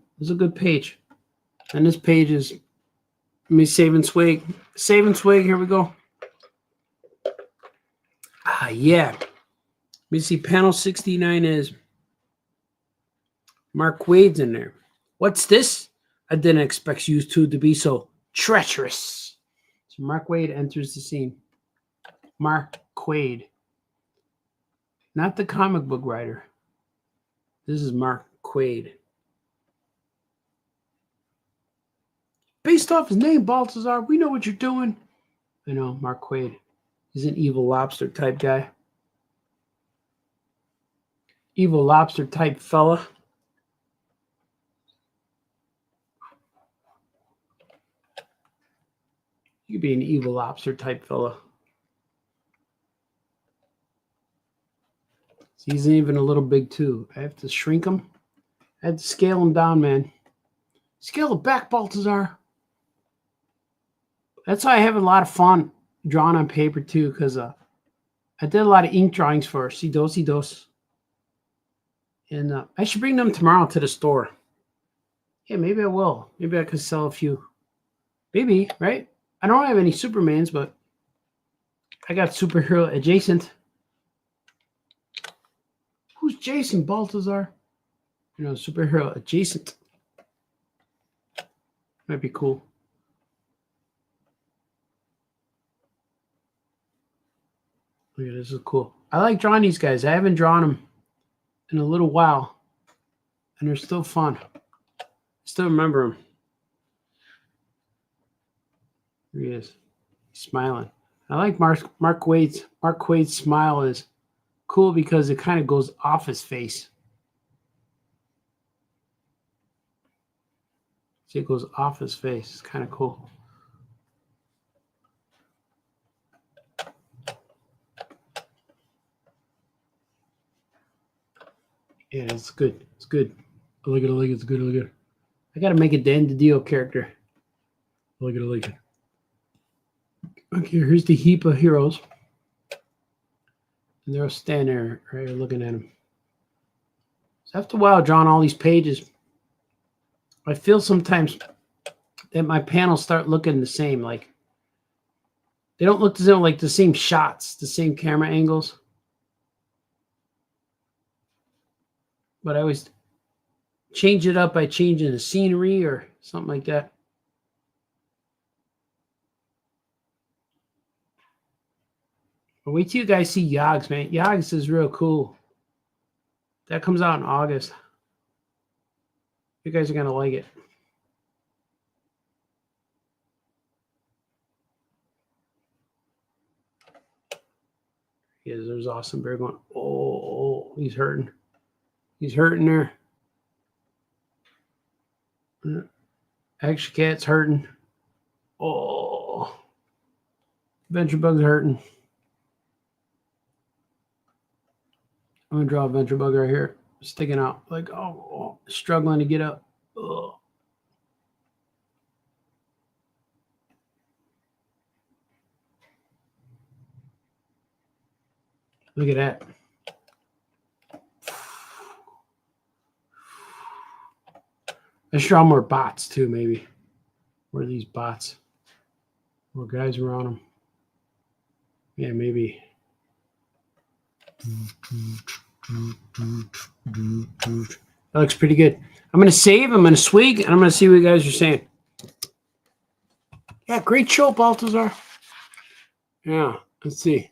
page. And this page is me saving swag. Saving swag. Here we go. Ah, yeah. Let me see. Panel 69 is Mark Waid's in there. What's this? I didn't expect you two to be so treacherous. So Mark Waid enters the scene. Mark Quaid. Not the comic book writer. This is Mark Quaid. Based off his name, Baltazar, we know what you're doing. I know, Mark Quaid. He's an evil lobster type guy. Evil lobster type fella. You could be an evil lobster type fella. He's even a little big too. I have to shrink him. I had to scale him down, man. Scale it back, Baltazar. That's why I have a lot of fun drawing on paper too, because I did a lot of ink drawings for C208. And I should bring them tomorrow to the store. Yeah, maybe I will. Maybe I could sell a few. Maybe, right? I don't have any Supermans, but I got superhero adjacent. Who's Jason, Baltazar? You know, superhero adjacent. Might be cool. Look at this. This is cool. I like drawing these guys. I haven't drawn them in a little while, and they're still fun. I still remember them. Here he is. He's smiling. I like Mark Quaid's. Mark Quaid's smile is cool because it kind of goes off his face. See, it goes off his face. It's kind of cool. Yeah, it's good. It's good. I like it. I like it. It's good. I like it. I got to make a Dan DiDio character. I like it. I like it. Okay, here's the heap of heroes. And they're all standing there, right here looking at them. So after a while, drawing all these pages, I feel sometimes that my panels start looking the same. Like they don't look like the same shots, the same camera angles. But I always change it up by changing the scenery or something like that. But wait till you guys see Yogs, man. Yogs is real cool. That comes out in August. You guys are going to like it. Yeah, there's Awesome Bear going, oh, he's hurting. He's hurting there. Action Cat's hurting. Oh. Venture Bug's hurting. I'm going to draw a Venture Bug right here. Sticking out. Like, oh, struggling to get up. Oh. Look at that. Let's draw more bots too, maybe. Where are these bots? More guys around them. Yeah, maybe. That looks pretty good. I'm going to save, I'm going to swig, and I'm going to see what you guys are saying. Yeah, great show, Baltazar. Yeah, let's see.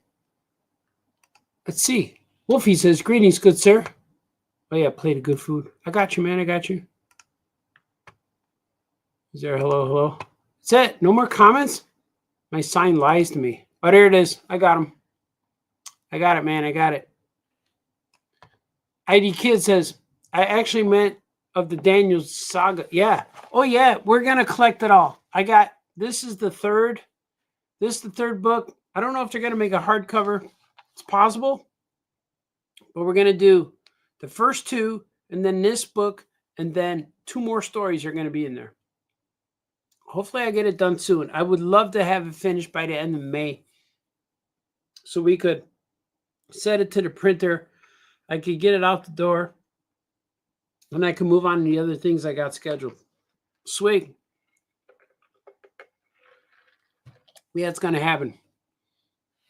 Let's see. Wolfie says, greetings, good sir. Oh, yeah, plate of good food. I got you, man. I got you. Is there a hello, hello? That's it. No more comments? My sign lies to me. Oh, there it is. I got him. I got it, man. I got it. ID Kid says, I actually meant of the Daniels saga. Yeah. Oh, yeah. We're going to collect it all. I got, this is the third. This is the third book. I don't know if they're going to make a hardcover. It's possible. But we're going to do the first two, and then this book, and then 2 more stories are going to be in there. Hopefully I get it done soon. I would love to have it finished by the end of May. So we could set it to the printer. I could get it out the door. And I can move on to the other things I got scheduled. Sweet. Yeah, it's going to happen.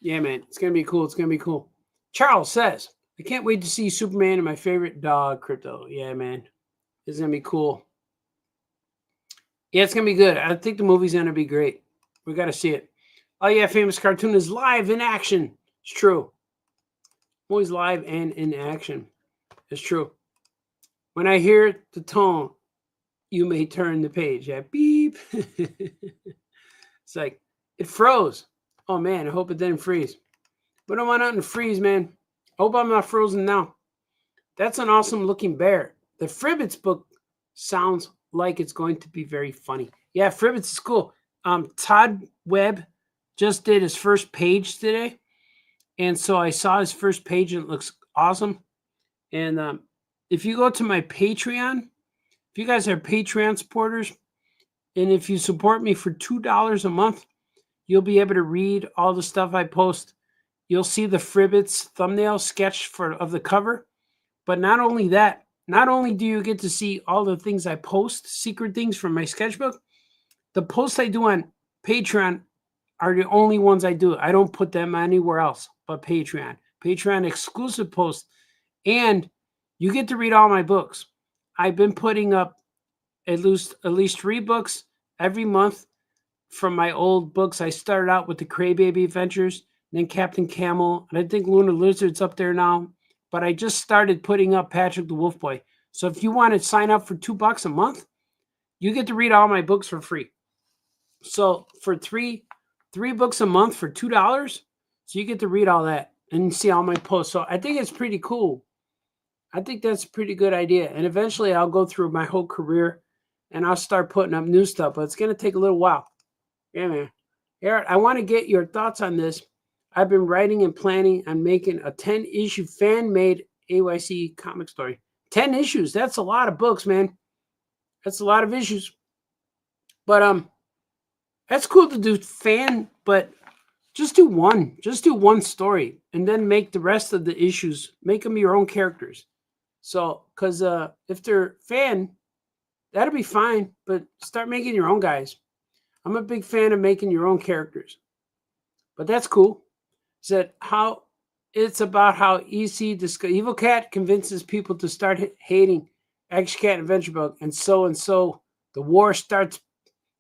Yeah, man. It's going to be cool. It's going to be cool. Charles says, I can't wait to see Superman and my favorite dog, Crypto. Yeah, man. It's going to be cool. Yeah, it's going to be good. I think the movie's going to be great. We got to see it. Oh, yeah, Famous Cartoon is live in action. It's true. Always live and in action. It's true. When I hear the tone, you may turn the page. Yeah, beep. It's like, it froze. Oh, man, I hope it didn't freeze. We don't want nothing to freeze, man. I hope I'm not frozen now. That's an awesome looking bear. The Fribbits book sounds like it's going to be very funny. Yeah, Fribbits is cool. Todd Webb just did his first page today. And so I saw his first page and it looks awesome. And if you go to my Patreon, if you guys are Patreon supporters, and if you support me for $2 a month, you'll be able to read all the stuff I post. You'll see the Fribbits thumbnail sketch of the cover. But not only that, not only do you get to see all the things I post, secret things from my sketchbook, the posts I do on Patreon are the only ones I do. I don't put them anywhere else but Patreon. Patreon exclusive posts. And you get to read all my books. I've been putting up at least 3 books every month from my old books. I started out with the Crybaby Adventures, then Captain Camel, and I think Lunar Lizard's up there now. But I just started putting up Patrick the Wolf Boy. So if you want to sign up for $2 a month, you get to read all my books for free. So for three books a month for $2, so you get to read all that and see all my posts. So I think it's pretty cool. I think that's a pretty good idea. And eventually I'll go through my whole career and I'll start putting up new stuff, but it's going to take a little while. Yeah, man. Eric, I want to get your thoughts on this. I've been writing and planning on making a 10-issue fan-made AYC comic story. 10 issues. That's a lot of books, man. That's a lot of issues. But that's cool to do but just do one. Just do one story and then make the rest of the issues, make them your own characters. So, because if they're fan, that'll be fine. But start making your own guys. I'm a big fan of making your own characters. But that's cool. Said how it's about how Evil Cat convinces people to start hating Action Cat and Adventure Bug, and so the war starts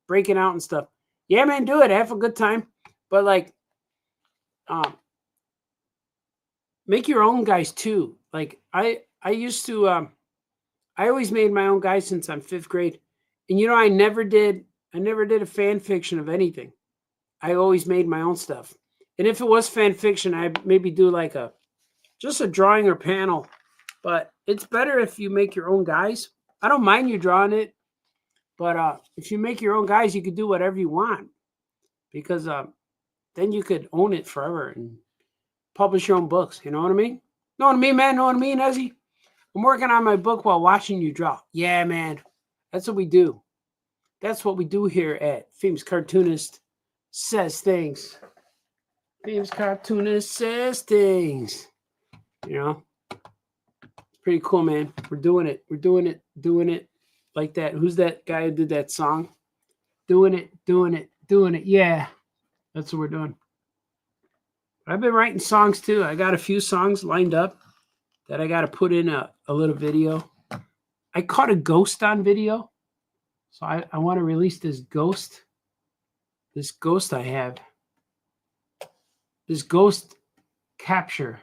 breaking out and stuff. Yeah, man, do it. Have a good time. But like, make your own guys too. Like I used to. I always made my own guys since I'm 5th grade, and I never did a fan fiction of anything. I always made my own stuff. And if it was fan fiction, I'd maybe do like just a drawing or panel. But it's better if you make your own guys. I don't mind you drawing it, but if you make your own guys, you could do whatever you want, because then you could own it forever and publish your own books. You know what I mean? Know what I mean, man? Know what I mean, Ezzy? I'm working on my book while watching you draw. Yeah, man. That's what we do. That's what we do here at Famous Cartoonist Says Things. Famous Cartoonist Says Things. It's pretty cool, man. We're doing it. We're doing it like that. Who's that guy who did that song? Doing it. Yeah, that's what we're doing. I've been writing songs too. I got a few songs lined up that I got to put in a little video. I caught a ghost on video, so I want to release this ghost. This ghost I have. This ghost capture.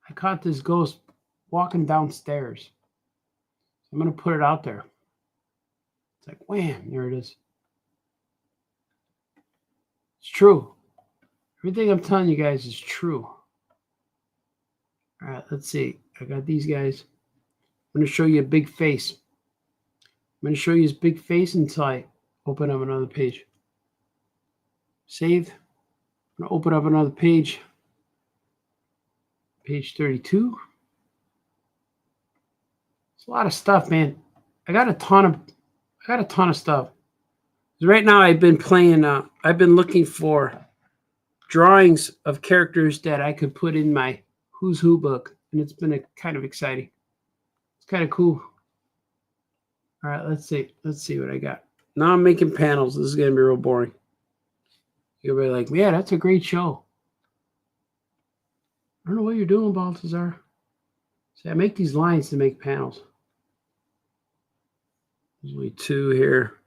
I caught this ghost walking downstairs. I'm going to put it out there. It's like, wham, there it is. It's true. Everything I'm telling you guys is true. All right, let's see. I got these guys. I'm going to show you a big face. I'm going to show you his big face until I open up another page. Save. I'm going to open up another page. Page 32. It's a lot of stuff, man. I got a ton of stuff. Right now I've been playing, I've been looking for drawings of characters that I could put in my Who's Who book, and it's been kind of exciting. It's kind of cool. All right, let's see what I got. Now I'm making panels. This is gonna be real boring. You'll be like, yeah, that's a great show. I don't know what you're doing, Balthazar. See, I make these lines to make panels. There's only 2 here.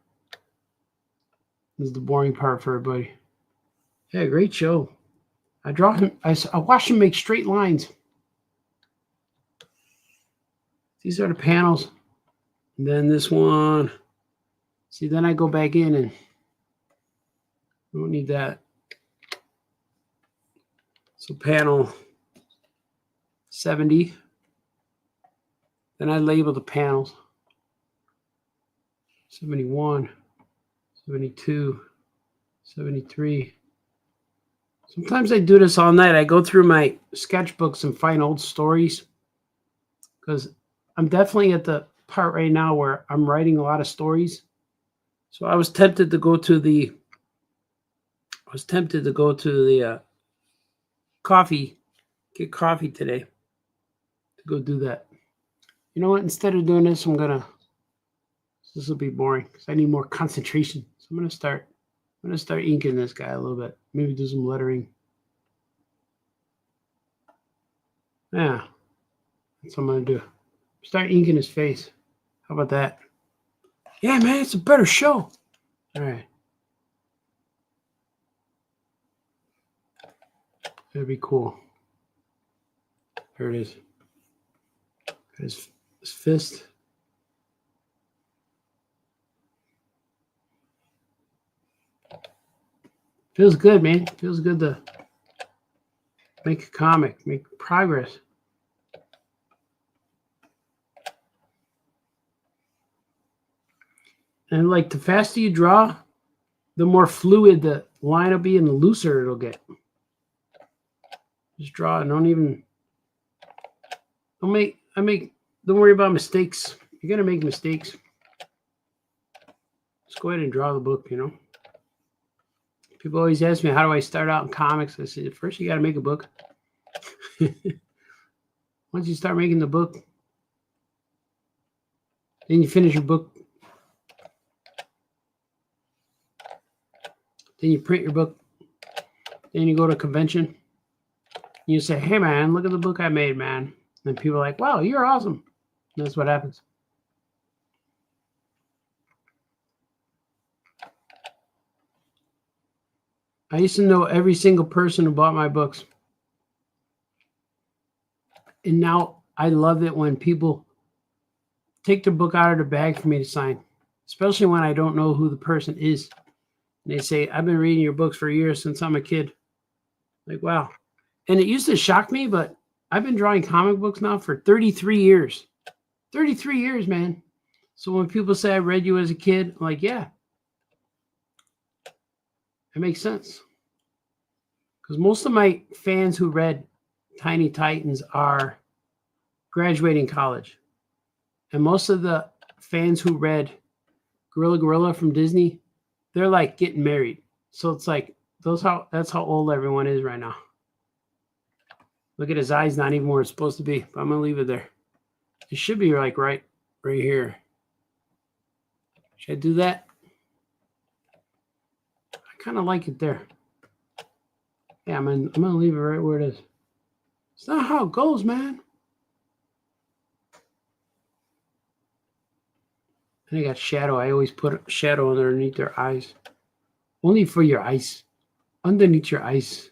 This is the boring part for everybody. Yeah, great show. I draw him. I watch him make straight lines. These are the panels. And then this one. See, then I go back in and I don't need that. So panel 70. Then I label the panels. 71, 72, 73. Sometimes I do this all night. I go through my sketchbooks and find old stories, because I'm definitely at the part right now where I'm writing a lot of stories. So I was tempted to go to the coffee, get coffee today, to go do that. You know what? Instead of doing this, this will be boring because I need more concentration. So I'm gonna start inking this guy a little bit. Maybe do some lettering. Yeah, that's what I'm gonna do. Start inking his face. How about that? Yeah, man, it's a better show. All right. That'd be cool. There it is. His fist. Feels good, man. Feels good to make a comic, make progress. And like, the faster you draw, the more fluid the line will be and the looser it'll get. Just draw and don't worry about mistakes. You're gonna make mistakes. Just go ahead and draw the book, you know. People always ask me, how do I start out in comics? I said, first you got to make a book. Once you start making the book, Then you finish your book. Then you print your book. Then you go to a convention. You say, hey, man, look at the book I made, man. And people are like, wow, you're awesome. And that's what happens. I used to know every single person who bought my books. And now I love it when people take their book out of their bag for me to sign, especially when I don't know who the person is. And they say, I've been reading your books for years since I'm a kid. Like, wow. And it used to shock me, but I've been drawing comic books now for 33 years. 33 years, man. So when people say I read you as a kid, I'm like, yeah. It makes sense. Because most of my fans who read Tiny Titans are graduating college. And most of the fans who read Gorilla from Disney, they're like getting married. So it's like that's how old everyone is right now. Look at his eyes, not even where it's supposed to be. But I'm gonna leave it there. It should be like right here. Should I do that? I kind of like it there. Yeah, I'm gonna leave it right where it is. It's not how it goes, man. And I got shadow. I always put shadow underneath their eyes. Only for your eyes. Underneath your eyes.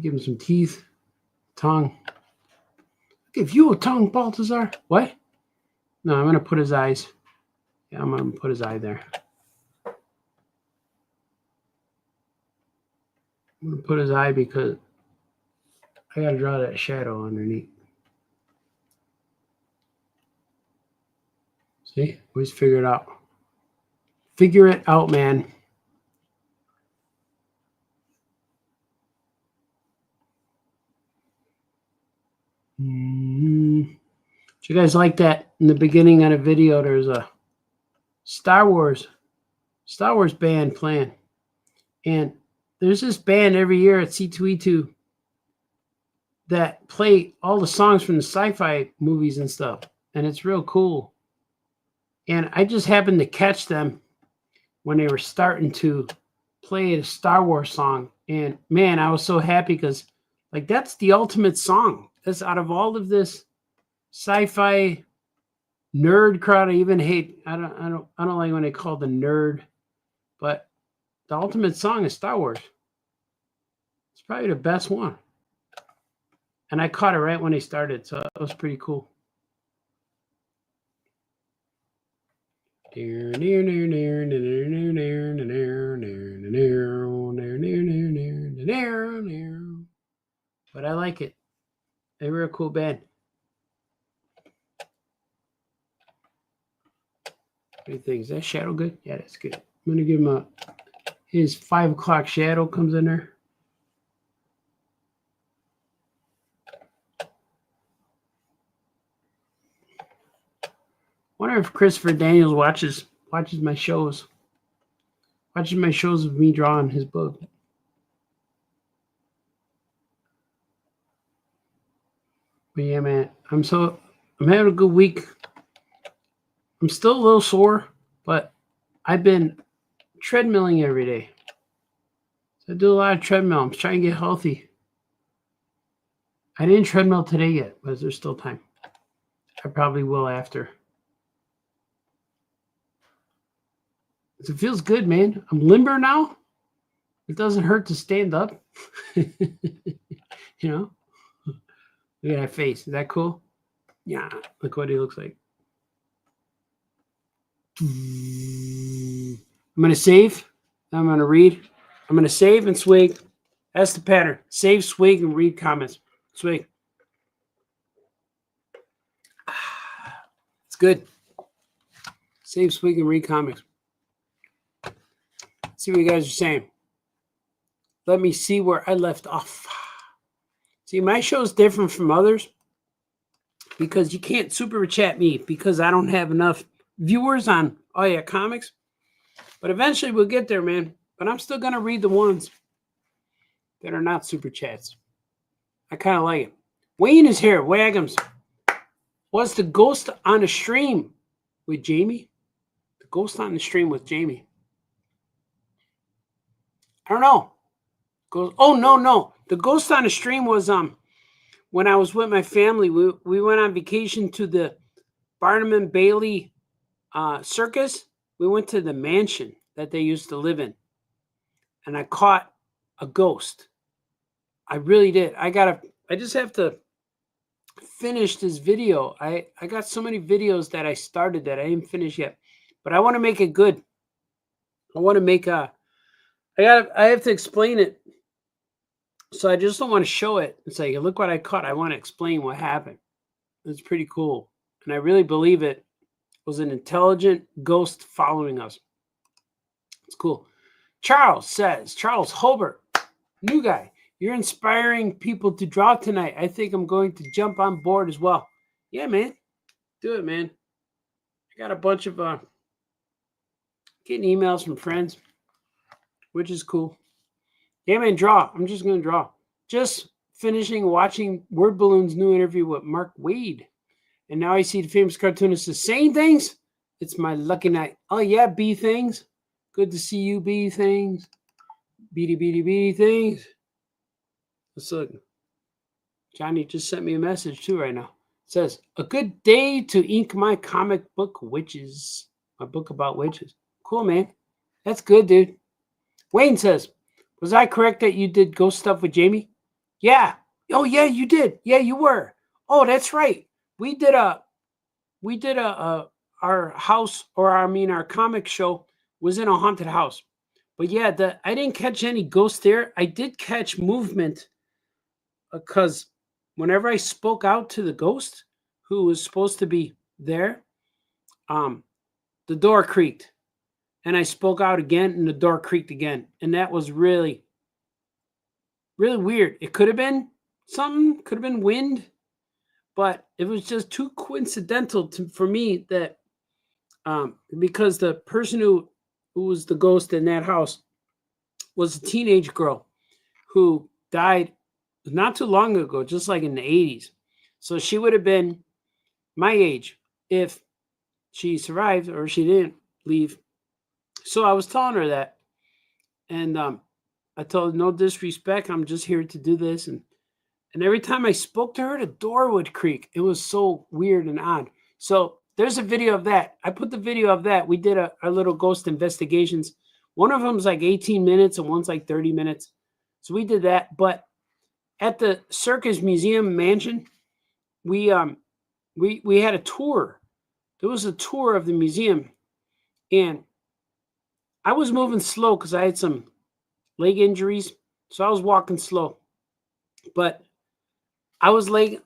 Give him some teeth. Tongue. Give you a tongue, Balthazar. What? No, I'm going to put his eyes. Yeah, I'm going to put his eye there. I'm going to put his eye because I got to draw that shadow underneath. See? Always figure it out. Figure it out, man. Do you guys like that? In the beginning of the video, there's a Star Wars band playing. And there's this band every year at E208 that play all the songs from the sci-fi movies and stuff. And it's real cool. And I just happened to catch them when they were starting to play a Star Wars song. And man, I was so happy because like that's the ultimate song. That's out of all of this sci-fi nerd crowd. I even hate, I don't like when they call the nerd, but the ultimate song is Star Wars. It's probably the best one. And I caught it right when they started, so it was pretty cool. But I like it. They're a real cool band. What do you think? Is that shadow good? Yeah, that's good. I'm going to give him his 5 o'clock shadow comes in there. Wonder if Christopher Daniels watches my shows. Watches my shows of me drawing his book. But yeah, man, I'm having a good week. I'm still a little sore, but I've been treadmilling every day. So I do a lot of treadmill. I'm trying to get healthy. I didn't treadmill today yet, but there's still time. I probably will after. It feels good, man. I'm limber now. It doesn't hurt to stand up. You know? Look at that face. Is that cool? Yeah. Look what he looks like. I'm going to save. I'm going to read. I'm going to save and swig. That's the pattern. Save, swig, and read comments. Swig. It's good. Save, swig, and read comments. See what you guys are saying. Let me see where I left off. See, my show's different from others because you can't super chat me because I don't have enough viewers on Oh Yeah Comics. But eventually we'll get there, man. But I'm still going to read the ones that are not super chats. I kind of like it. Wayne is here. Wagums. Was the ghost on a stream with Jamie? The ghost on the stream with Jamie. I don't know. Oh no. The ghost on the stream was when I was with my family. We went on vacation to the Barnum and Bailey circus. We went to the mansion that they used to live in, and I caught a ghost. I really did. I just have to finish this video. I got so many videos that I started that I didn't finish yet, but I want to make it good. I want to make I have to explain it. So I just don't want to show it and say, look what I caught. I want to explain what happened. It's pretty cool. And I really believe it was an intelligent ghost following us. It's cool. Charles Holbert, new guy. You're inspiring people to draw tonight. I think I'm going to jump on board as well. Yeah, man. Do it, man. I got a bunch of getting emails from friends, which is cool. Yeah, man, draw. I'm just going to draw. Just finishing watching Word Balloon's new interview with Mark Wade. And now I see the famous cartoonist is saying things. It's my lucky night. Oh, yeah, B Thngs. Good to see you, B Thngs. B Thngs. Let's look. Johnny just sent me a message too right now. It says, a good day to ink my comic book witches. My book about witches. Cool, man. That's good, dude. Wayne says, was I correct that you did ghost stuff with Jamie? Yeah. Oh, yeah, you did. Yeah, you were. Oh, that's right. We did our house, or our comic show was in a haunted house. But yeah, I didn't catch any ghosts there. I did catch movement because whenever I spoke out to the ghost who was supposed to be there, the door creaked. And I spoke out again, and the door creaked again. And that was really, really weird. It could have been something, could have been wind, but it was just too coincidental for me that because the person who was the ghost in that house was a teenage girl who died not too long ago, just like in the 80s. So she would have been my age if she survived or she didn't leave. So I was telling her that, and I told her, no disrespect, I'm just here to do this. And every time I spoke to her, the door would creak. It was so weird and odd. So there's a video of that. I put the video of that. We did our little ghost investigations. One of them's like 18 minutes and one's like 30 minutes. So we did that. But at the Circus Museum Mansion, we had a tour. There was a tour of the museum, and I was moving slow because I had some leg injuries, so I was walking slow. But I was lagging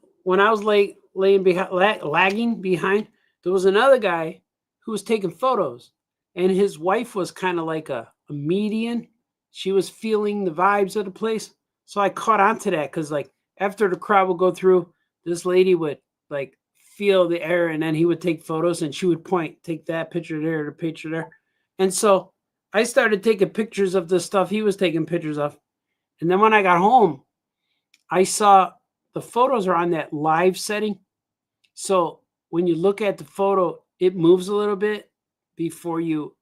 behind. There was another guy who was taking photos, and his wife was kind of like a median. She was feeling the vibes of the place, so I caught on to that because, like, after the crowd would go through, this lady would like feel the air, and then he would take photos, and she would point, take that picture there, the picture there, and so I started taking pictures of the stuff he was taking pictures of. And then when I got home, I saw the photos are on that live setting. So when you look at the photo, it moves a little bit before you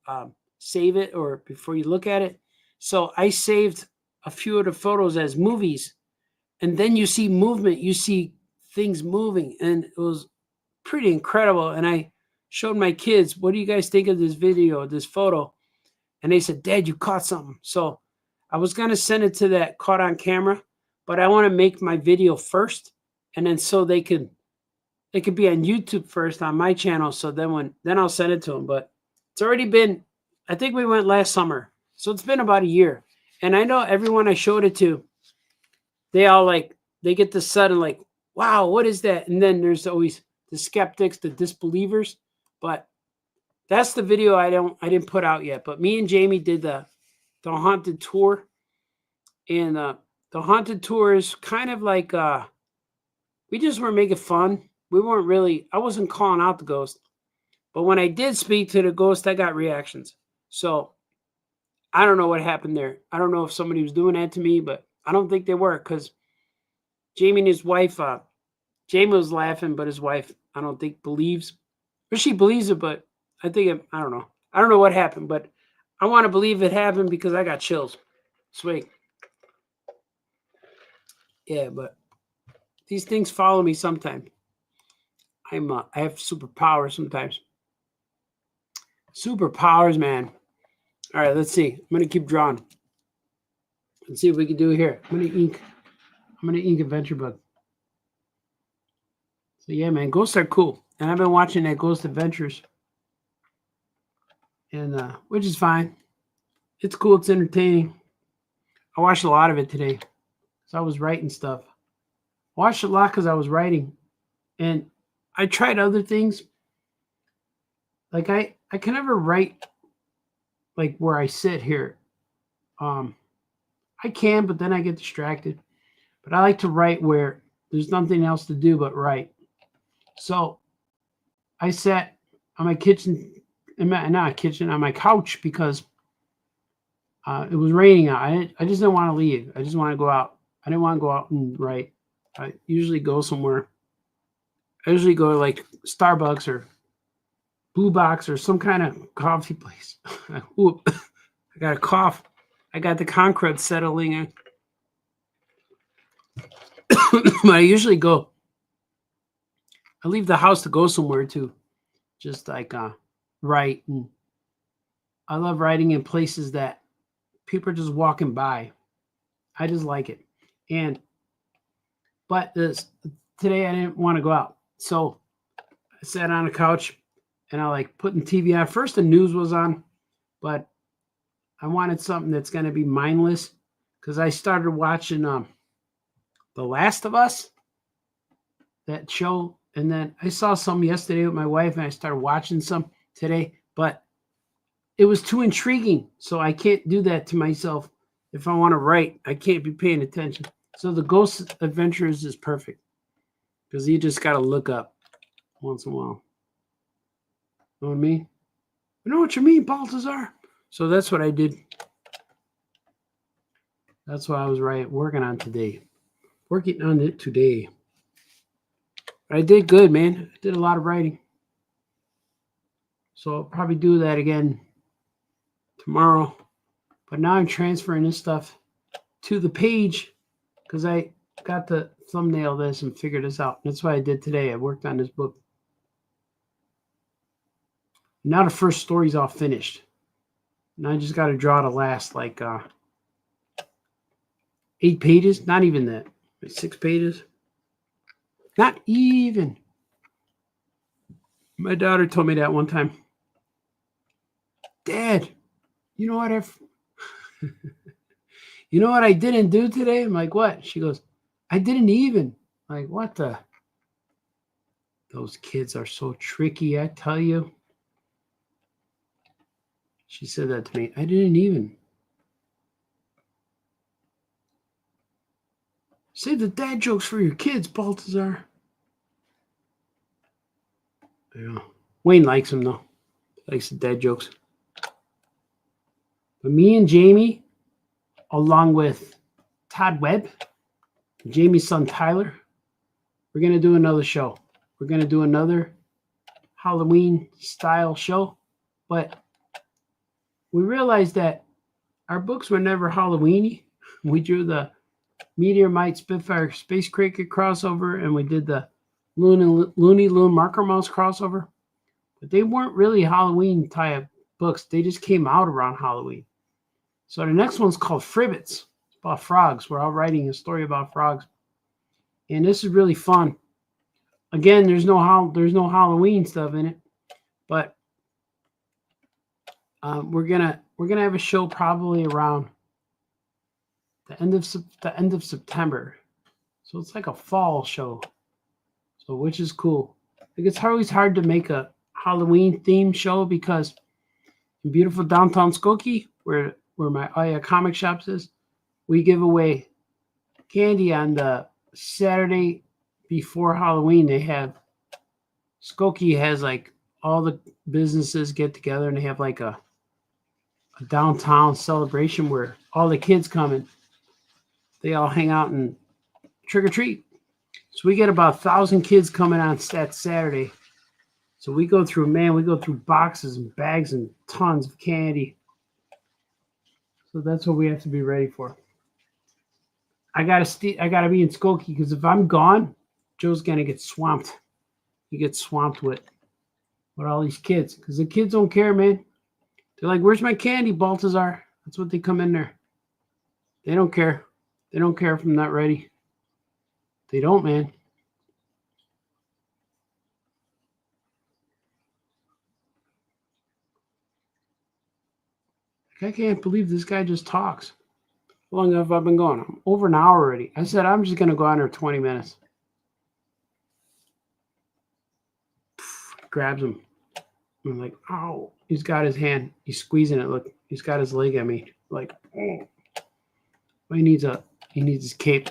save it or before you look at it. So I saved a few of the photos as movies. And then you see movement, you see things moving. And it was pretty incredible. And I showed my kids, what do you guys think of this video, this photo? And they said, Dad, you caught something. So I was going to send it to that caught on camera, but I want to make my video first. And then so it could be on YouTube first on my channel. So then I'll send it to them. But it's already been, I think we went last summer. So it's been about a year. And I know everyone I showed it to, they all they get the sudden like, wow, what is that? And then there's always the skeptics, the disbelievers. But that's the video I didn't put out yet. But me and Jamie did the haunted tour. And the haunted tour is kind of like we just were making fun. We weren't really, I wasn't calling out the ghost. But when I did speak to the ghost, I got reactions. So I don't know what happened there. I don't know if somebody was doing that to me, but I don't think they were, because Jamie and his wife, Jamie was laughing, but his wife, I don't think believes, or she believes it, but I think I don't know. I don't know what happened, but I want to believe it happened because I got chills. Sweet. Yeah, but these things follow me sometimes. I have superpowers sometimes. Superpowers, man. All right, let's see. I'm gonna keep drawing. Let's see what we can do here. I'm gonna ink Adventure Book. So yeah, man, ghosts are cool, and I've been watching that Ghost Adventures, and which is fine. It's cool. It's entertaining. I watched a lot of it today because I was writing stuff. I watched a lot because I was writing, and I tried other things. Like I can never write like where I sit here. I can, but then I get distracted. But I like to write where there's nothing else to do but write. So I sat on my kitchen, not kitchen, on my couch because it was raining out. I just didn't want to leave. I just want to go out. I didn't want to go out and write. I usually go somewhere. I usually go to like Starbucks or Blue Box or some kind of coffee place. Ooh, I got a cough. I got the concrete settling in. But I usually go. I leave the house to go somewhere too. Just like write. And I love writing in places that people are just walking by. I just like it. But today I didn't want to go out. So I sat on a couch and I like putting TV on. First the news was on, but I wanted something that's going to be mindless because I started watching The Last of Us, that show. And then I saw some yesterday with my wife and I started watching some today, but it was too intriguing. So I can't do that to myself. If I want to write, I can't be paying attention. So the Ghost Adventures is perfect because you just got to look up once in a while. Know what I mean? I know what you mean, Balthazar. So that's what I did. That's what I was working on today. Working on it today. But I did good, man. I did a lot of writing. So I'll probably do that again tomorrow. But now I'm transferring this stuff to the page because I got to thumbnail this and figure this out. That's what I did today. I worked on this book. Now the first story's all finished. And I just got to draw the last like 8 pages. Not even that. Like 6 pages. Not even. My daughter told me that one time. Dad, you know what you know what I didn't do today? I'm like, what? She goes, I didn't even. I'm like, what the? Those kids are so tricky, I tell you. She said that to me. I didn't even. Save the dad jokes for your kids, Balthazar. Yeah. Wayne likes them, though. Likes the dad jokes. But me and Jamie, along with Todd Webb, Jamie's son Tyler, we're going to do another show. We're going to do another Halloween-style show. But we realized that our books were never Halloween-y. We drew the Meteor Mite Spitfire Space Cricket crossover, and we did the Looney Loon Marker Mouse crossover. But they weren't really Halloween-type books. They just came out around Halloween. So the next one's called Fribbits. It's about frogs. We're all writing a story about frogs. And this is really fun. Again, there's no Halloween stuff in it. But we're gonna have a show probably around the end of September. So it's like a fall show. So which is cool. Like it's always hard to make a Halloween themed show because in beautiful downtown Skokie, where my Aya comic shops is, we give away candy on the Saturday before Halloween. They have Skokie has like all the businesses get together and they have like a downtown celebration where all the kids come and they all hang out and trick or treat. So we get about 1,000 kids coming on that Saturday. So we go through, man, we go through boxes and bags and tons of candy. So that's what we have to be ready for. I gotta be in Skokie because if I'm gone, Joe's gonna get swamped. He gets swamped with all these kids because the kids don't care, man. They're like, "Where's my candy, Baltazar?" That's what they come in there. They don't care. They don't care if I'm not ready. They don't, man. I can't believe this guy just talks. How long have I been going? I'm over an hour already. I said I'm just going to go under 20 minutes. Grabs him. I'm like, ow. He's got his hand. He's squeezing it. Look, he's got his leg at me. Like, oh. Well, he needs his cape.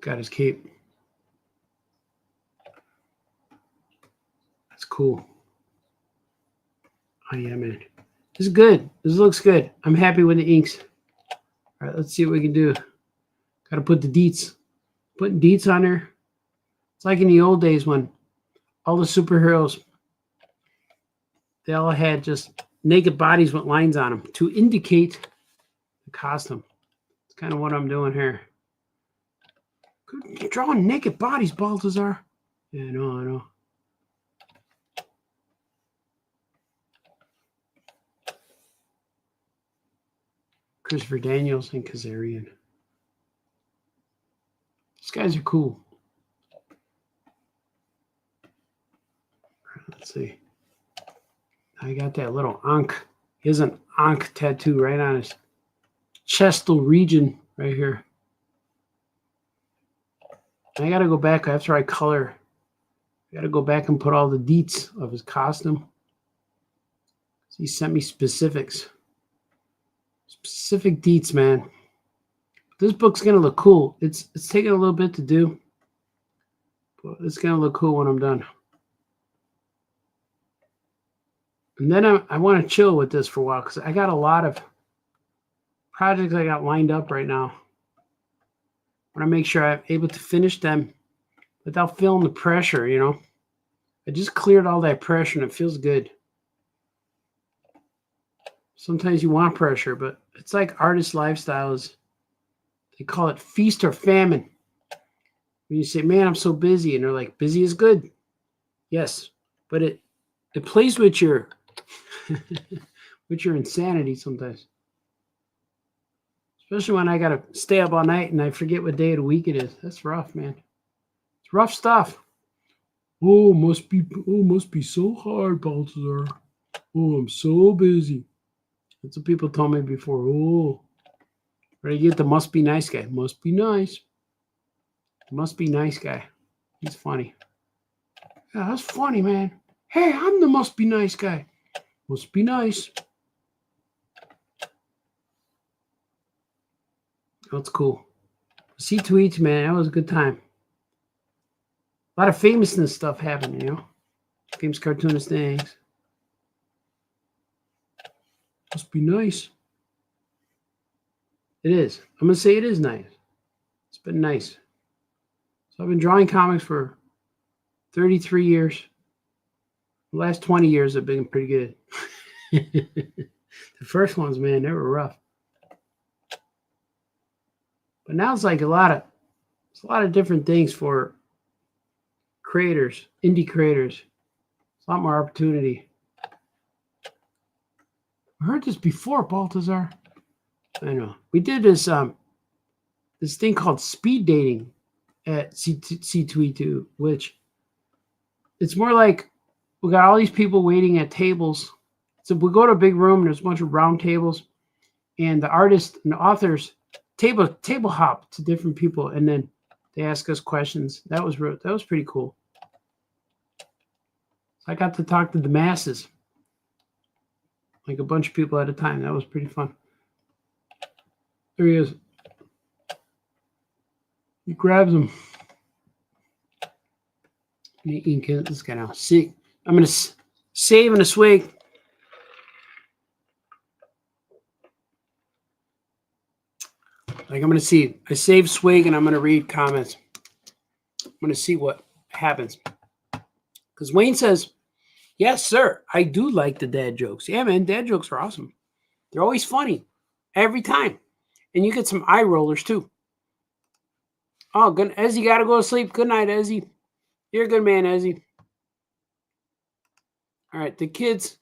Got his cape. That's cool. Oh, yeah, man. This is good. This looks good. I'm happy with the inks. All right, let's see what we can do. Got to put the deets. Putting deets on there. It's like in the old days when all the superheroes, they all had just naked bodies with lines on them to indicate the costume. It's kind of what I'm doing here. You're drawing naked bodies, Baltazar. Yeah, I know. Christopher Daniels and Kazarian. These guys are cool. Let's see. I got that little Ankh. He has an Ankh tattoo right on his chestal region right here. I got to go back after I color. I got to go back and put all the deets of his costume. He sent me specifics. Specific deets, man. This book's going to look cool. It's taking a little bit to do. But it's going to look cool when I'm done. And then I want to chill with this for a while because I got a lot of projects I got lined up right now. I want to make sure I'm able to finish them without feeling the pressure, you know. I just cleared all that pressure and it feels good. Sometimes you want pressure, but it's like artist lifestyles. They call it feast or famine. When you say, man, I'm so busy. And they're like, busy is good. Yes. But it plays with your with your insanity sometimes. Especially when I got to stay up all night and I forget what day of the week it is. That's rough, man. It's rough stuff. Oh, must be so hard, Baltazar. Oh, I'm so busy. That's what people told me before. Oh, ready to get the must be nice guy. Must be nice. Must be nice guy. He's funny. Yeah, that's funny, man. Hey, I'm the must be nice guy. Must be nice. That's cool. E208, man, that was a good time. A lot of famousness stuff happened, you know. Famous cartoonist things. Must be nice. It is. I'm going to say it is nice. It's been nice. So I've been drawing comics for 33 years. The last 20 years have been pretty good. The first ones, man, they were rough. But now it's like a lot of different things for creators, indie creators. It's a lot more opportunity. I heard this before, Baltazar. I know. We did this thing called speed dating at C2E2, which it's more like we got all these people waiting at tables. So we go to a big room and there's a bunch of round tables, and the artists and the authors table hop to different people, and then they ask us questions. That was pretty cool. So I got to talk to the masses, like a bunch of people at a time. That was pretty fun. There he is. He grabs him. You can this guy now. See, I'm gonna save in a swig. Like, I'm going to see. I saved Swig, and I'm going to read comments. I'm going to see what happens. Because Wayne says, yes, sir, I do like the dad jokes. Yeah, man, dad jokes are awesome. They're always funny. Every time. And you get some eye rollers, too. Oh, good. Ezzy got to go to sleep. Good night, Ezzy. You're a good man, Ezzy. All right, the kids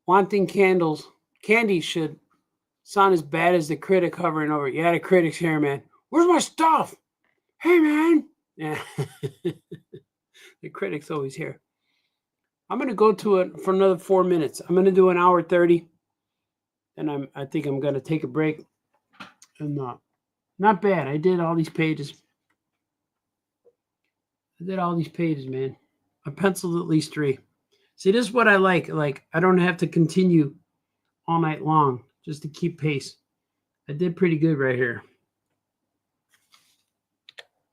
wanting candy should sound as bad as the critic hovering over. Yeah, the critic's here, man. Where's my stuff? Hey, man. Yeah. The critic's always here. I'm going to go to it for another 4 minutes. I'm going to do an hour 30. And I think I'm going to take a break. And not bad. I did all these pages. Man. I penciled at least 3. See, this is what I like. Like, I don't have to continue all night long just to keep pace. I did pretty good right here.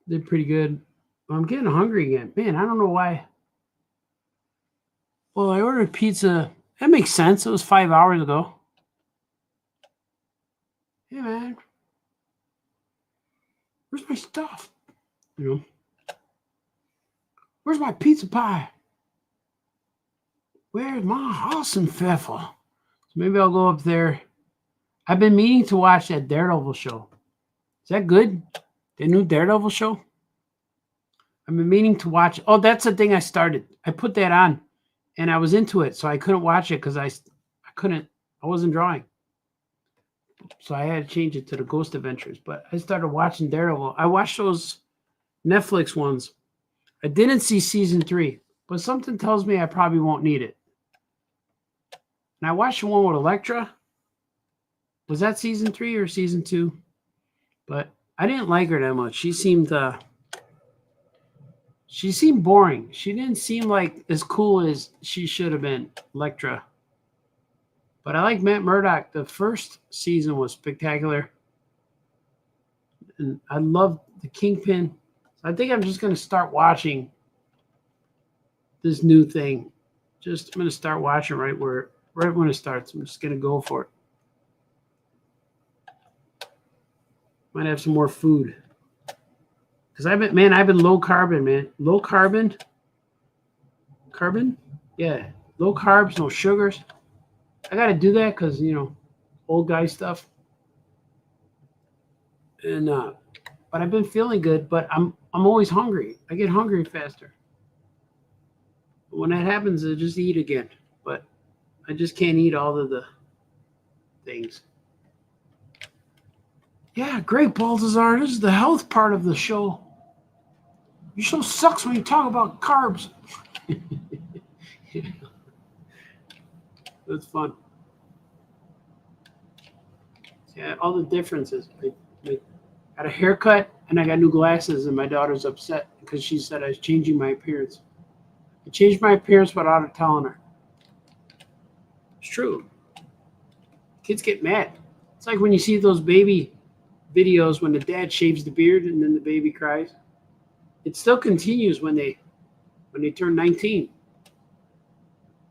Did pretty good. I'm getting hungry again. Man, I don't know why. Well, I ordered pizza. That makes sense. It was 5 hours ago. Hey, man. Where's my stuff? You know? Where's my pizza pie? Where's my awesome pfeffer? So maybe I'll go up there. I've been meaning to watch that Daredevil show. Is that good? The new Daredevil show? I've been meaning to watch. Oh, that's the thing I started. I put that on, and I was into it, so I couldn't watch it because I wasn't drawing. So I had to change it to the Ghost Adventures. But I started watching Daredevil. I watched those Netflix ones. I didn't see season 3, but something tells me I probably won't need it. And I watched the one with Elektra. Was that season 3 or season 2? But I didn't like her that much. She seemed boring. She didn't seem like as cool as she should have been, Elektra. But I like Matt Murdock. The first season was spectacular. And I loved the Kingpin. I think I'm just going to start watching this new thing. I'm going to start watching right when it starts. I'm just going to go for it. Might have some more food. Because I've been low carbon, man. Low carbon? Carbon? Yeah. Low carbs, no sugars. I got to do that because, old guy stuff. And, but I've been feeling good, but I'm always hungry. I get hungry faster. When that happens, I just eat again. But I just can't eat all of the things. Yeah, great, Baltazar. This is the health part of the show. Your show sucks when you talk about carbs. That's fun. Yeah, all the differences. I got a haircut and I got new glasses, and my daughter's upset because she said I was changing my appearance. I changed my appearance without her telling her. It's true. Kids get mad. It's like when you see those baby videos when the dad shaves the beard and then the baby cries. It still continues when they turn 19.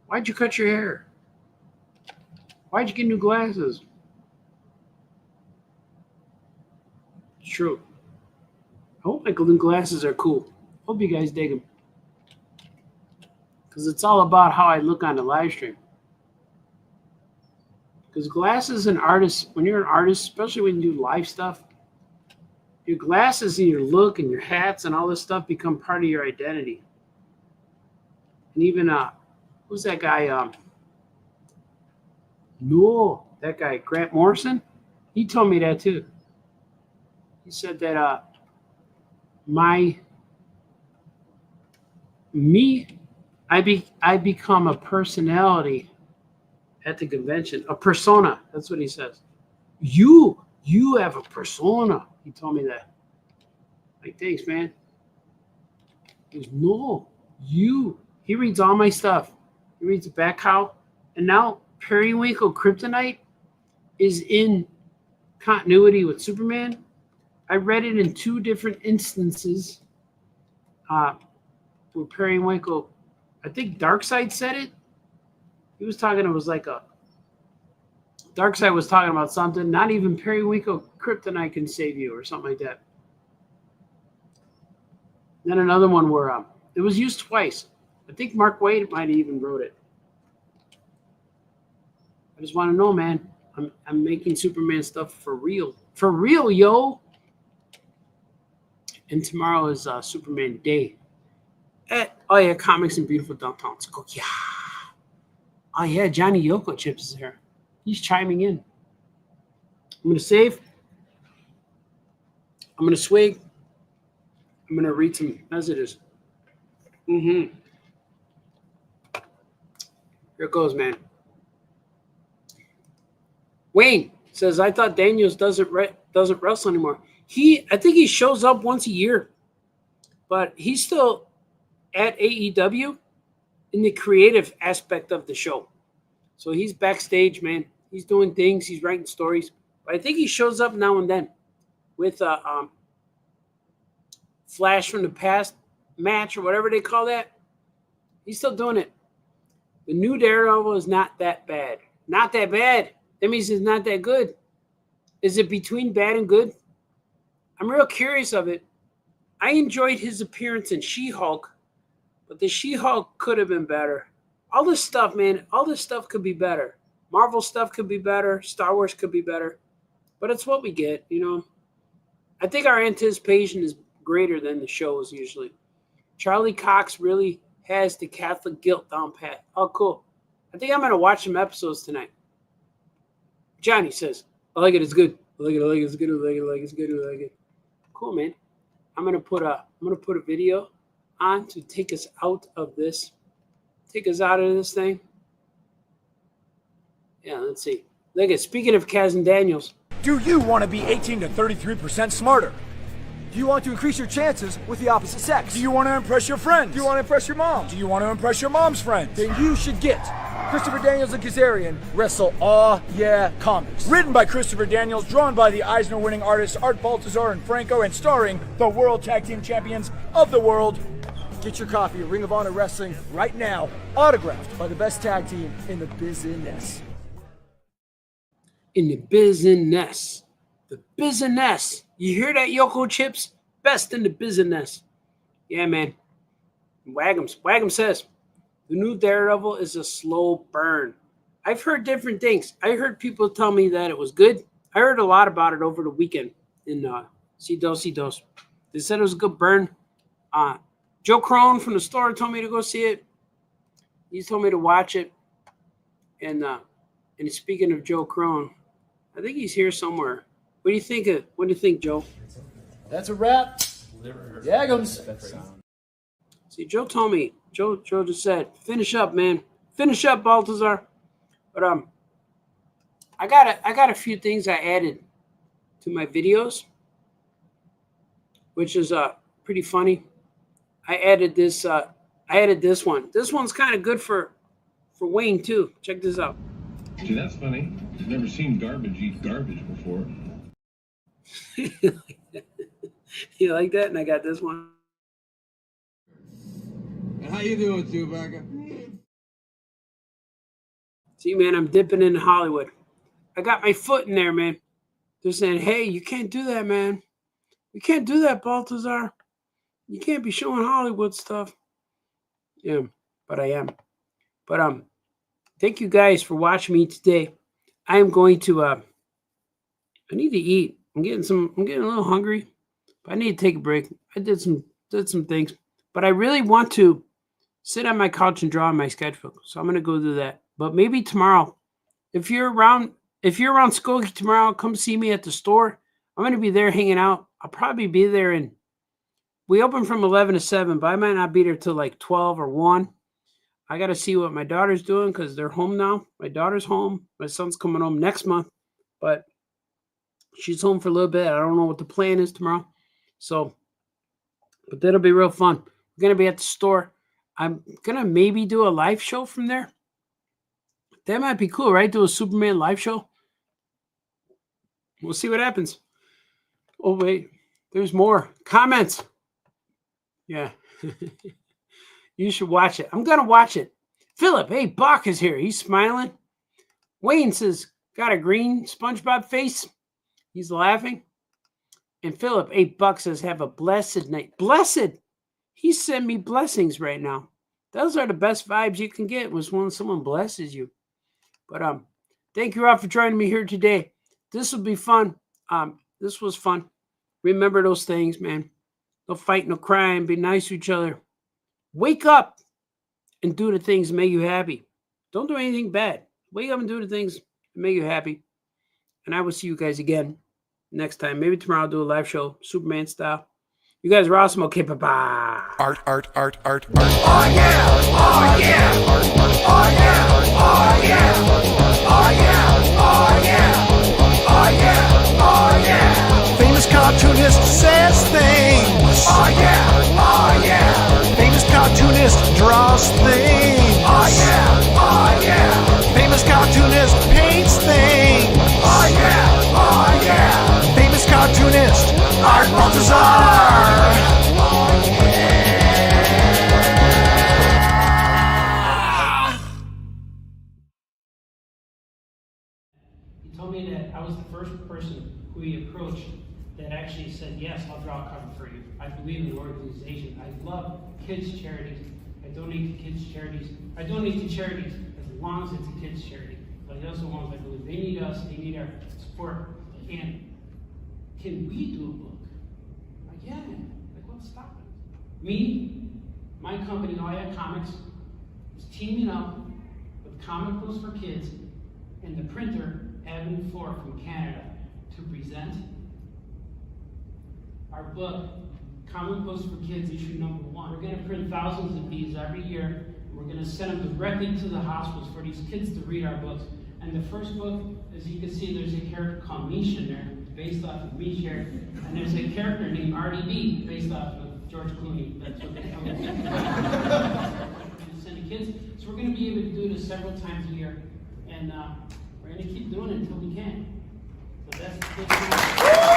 Why'd you cut your hair? Why'd you get new glasses? It's true. I hope my new glasses are cool. Hope you guys dig them. Because it's all about how I look on the live stream. Because glasses and artists, when you're an artist, especially when you do live stuff, your glasses and your look and your hats and all this stuff become part of your identity. And even, who's that guy? That guy, Grant Morrison, he told me that too. He said that I become a personality at the convention, a persona. That's what he says. You have a persona. He told me that. Like, thanks, man. He goes, no, you. He reads all my stuff. He reads the back how. And now Periwinkle Kryptonite is in continuity with Superman. I read it in 2 different instances. Where Periwinkle, I think Darkseid said it. He was talking, it was like Darkseid was talking about something. Not even Periwinkle Kryptonite can save you, or something like that. Then another one where it was used twice. I think Mark Waid might have even wrote it. I just want to know, man. I'm making Superman stuff for real. For real, yo. And tomorrow is Superman Day. Oh, yeah, Comics in Beautiful Downtown. So go, yeah. Oh, yeah, Johnny Yoko Chips is here. He's chiming in. I'm going to save. I'm going to swig. I'm going to read some messages. Here it goes, man. Wayne says, I thought Daniels doesn't wrestle anymore. I think he shows up once a year, but he's still at AEW in the creative aspect of the show. So he's backstage, man. He's doing things. He's writing stories. But I think he shows up now and then with a Flash from the Past match or whatever they call that. He's still doing it. The new Daredevil is not that bad. Not that bad. That means it's not that good. Is it between bad and good? I'm real curious of it. I enjoyed his appearance in She-Hulk, but the She-Hulk could have been better. All this stuff, man, all this stuff could be better. Marvel stuff could be better. Star Wars could be better. But it's what we get, you know. I think our anticipation is greater than the shows usually. Charlie Cox really has the Catholic guilt down pat. Oh, cool. I think I'm going to watch some episodes tonight. Johnny says, I like it, it's good. I like it, it's good, I like it, it's good, I like it. Cool, man. I'm gonna put a video on to take us out of this. Take us out of this thing. Yeah, let's see. Look at, speaking of Kaz and Daniels. Do you want to be 18 to 33% smarter? Do you want to increase your chances with the opposite sex? Do you want to impress your friends? Do you want to impress your mom? Do you want to impress your mom's friends? Then you should get Christopher Daniels and Kazarian Wrestle Aw Yeah Comics. Written by Christopher Daniels, drawn by the Eisner-winning artists Art Baltazar and Franco, and starring the World Tag Team Champions of the world. Get your copy of Ring of Honor Wrestling right now, autographed by the best tag team in the business. In the business. The business. You hear that, Yoko Chips? Best in the business. Yeah, man. Wagum says, the new Daredevil is a slow burn. I've heard different things. I heard people tell me that it was good. I heard a lot about it over the weekend in C208. They said it was a good burn. Joe Crone from the store told me to go see it. He told me to watch it. And speaking of Joe Crone, I think he's here somewhere. What do you think, Joe? That's a wrap. Yagums. See, Joe told me. Joe just said, "Finish up, man. Finish up, Baltazar." But I got a few things I added to my videos, which is pretty funny. I added this. I added this one. This one's kind of good for Wayne too. Check this out. See, that's funny. I've never seen garbage eat garbage before. You like that? And I got this one. How you doing, Chewbacca? See, man, I'm dipping into Hollywood. I got my foot in there, man. They're saying, hey, you can't do that, man. You can't do that, Baltazar. You can't be showing Hollywood stuff. Yeah, but I am. But thank you guys for watching me today. I am going to I need to eat. I'm getting a little hungry. But I need to take a break. I did some things. But I really want to sit on my couch and draw on my sketchbook. So I'm gonna go do that. But maybe tomorrow. If you're around Skokie tomorrow, come see me at the store. I'm gonna be there hanging out. I'll probably be there we open from 11 to 7, but I might not be there till like 12 or 1. I got to see what my daughter's doing because they're home now. My daughter's home. My son's coming home next month, but she's home for a little bit. I don't know what the plan is tomorrow. So, but that'll be real fun. We're going to be at the store. I'm going to maybe do a live show from there. That might be cool, right? Do a Superman live show. We'll see what happens. Oh, wait. There's more comments. Yeah. You should watch it. I'm going to watch it. Philip, hey, Bach is here. He's smiling. Wayne says, got a green SpongeBob face. He's laughing. And Philip, $8 says, have a blessed night. Blessed! He sent me blessings right now. Those are the best vibes you can get was when someone blesses you. But thank you all for joining me here today. This will be fun. This was fun. Remember those things, man. No fight, no crime. Be nice to each other. Wake up and do the things that make you happy. Don't do anything bad. Wake up and do the things that make you happy. And I will see you guys again next time. Maybe tomorrow I'll do a live show, Superman style. You guys are awesome. Okay, bye-bye. Art. Oh yeah, oh yeah, oh yeah, oh yeah, oh yeah, oh yeah, oh yeah, oh yeah. Famous cartoonist says things. Oh yeah, Famous cartoonist draws things. oh yeah, Famous cartoonist paints things. oh yeah. Famous cartoonist Art Baltazar. He told me that I was the first person who he approached that actually said, yes, I'll draw a cover for you. I believe in the organization. I love kids' charities. I donate to kids' charities. I donate to charities as long as it's a kids' charity. But those are the ones I believe they need us, they need our support. And can we do a book? Like, yeah, man. Like, what's stopping us? Me, my company, All Yeah Comics, is teaming up with Comic Books for Kids and the printer, Evan Floor from Canada, to present our book, Comic Books for Kids, issue number 1. We're going to print thousands of these every year. We're going to send them directly to the hospitals for these kids to read our books. And the first book, as you can see, there's a character called Mish in there, based off of Mish here. And there's a character named Artie Bee, based off of George Clooney. That's what they come with. Send the kids. So we're going to be able to do this several times a year. And we're going to keep doing it until we can. So that's the big thing.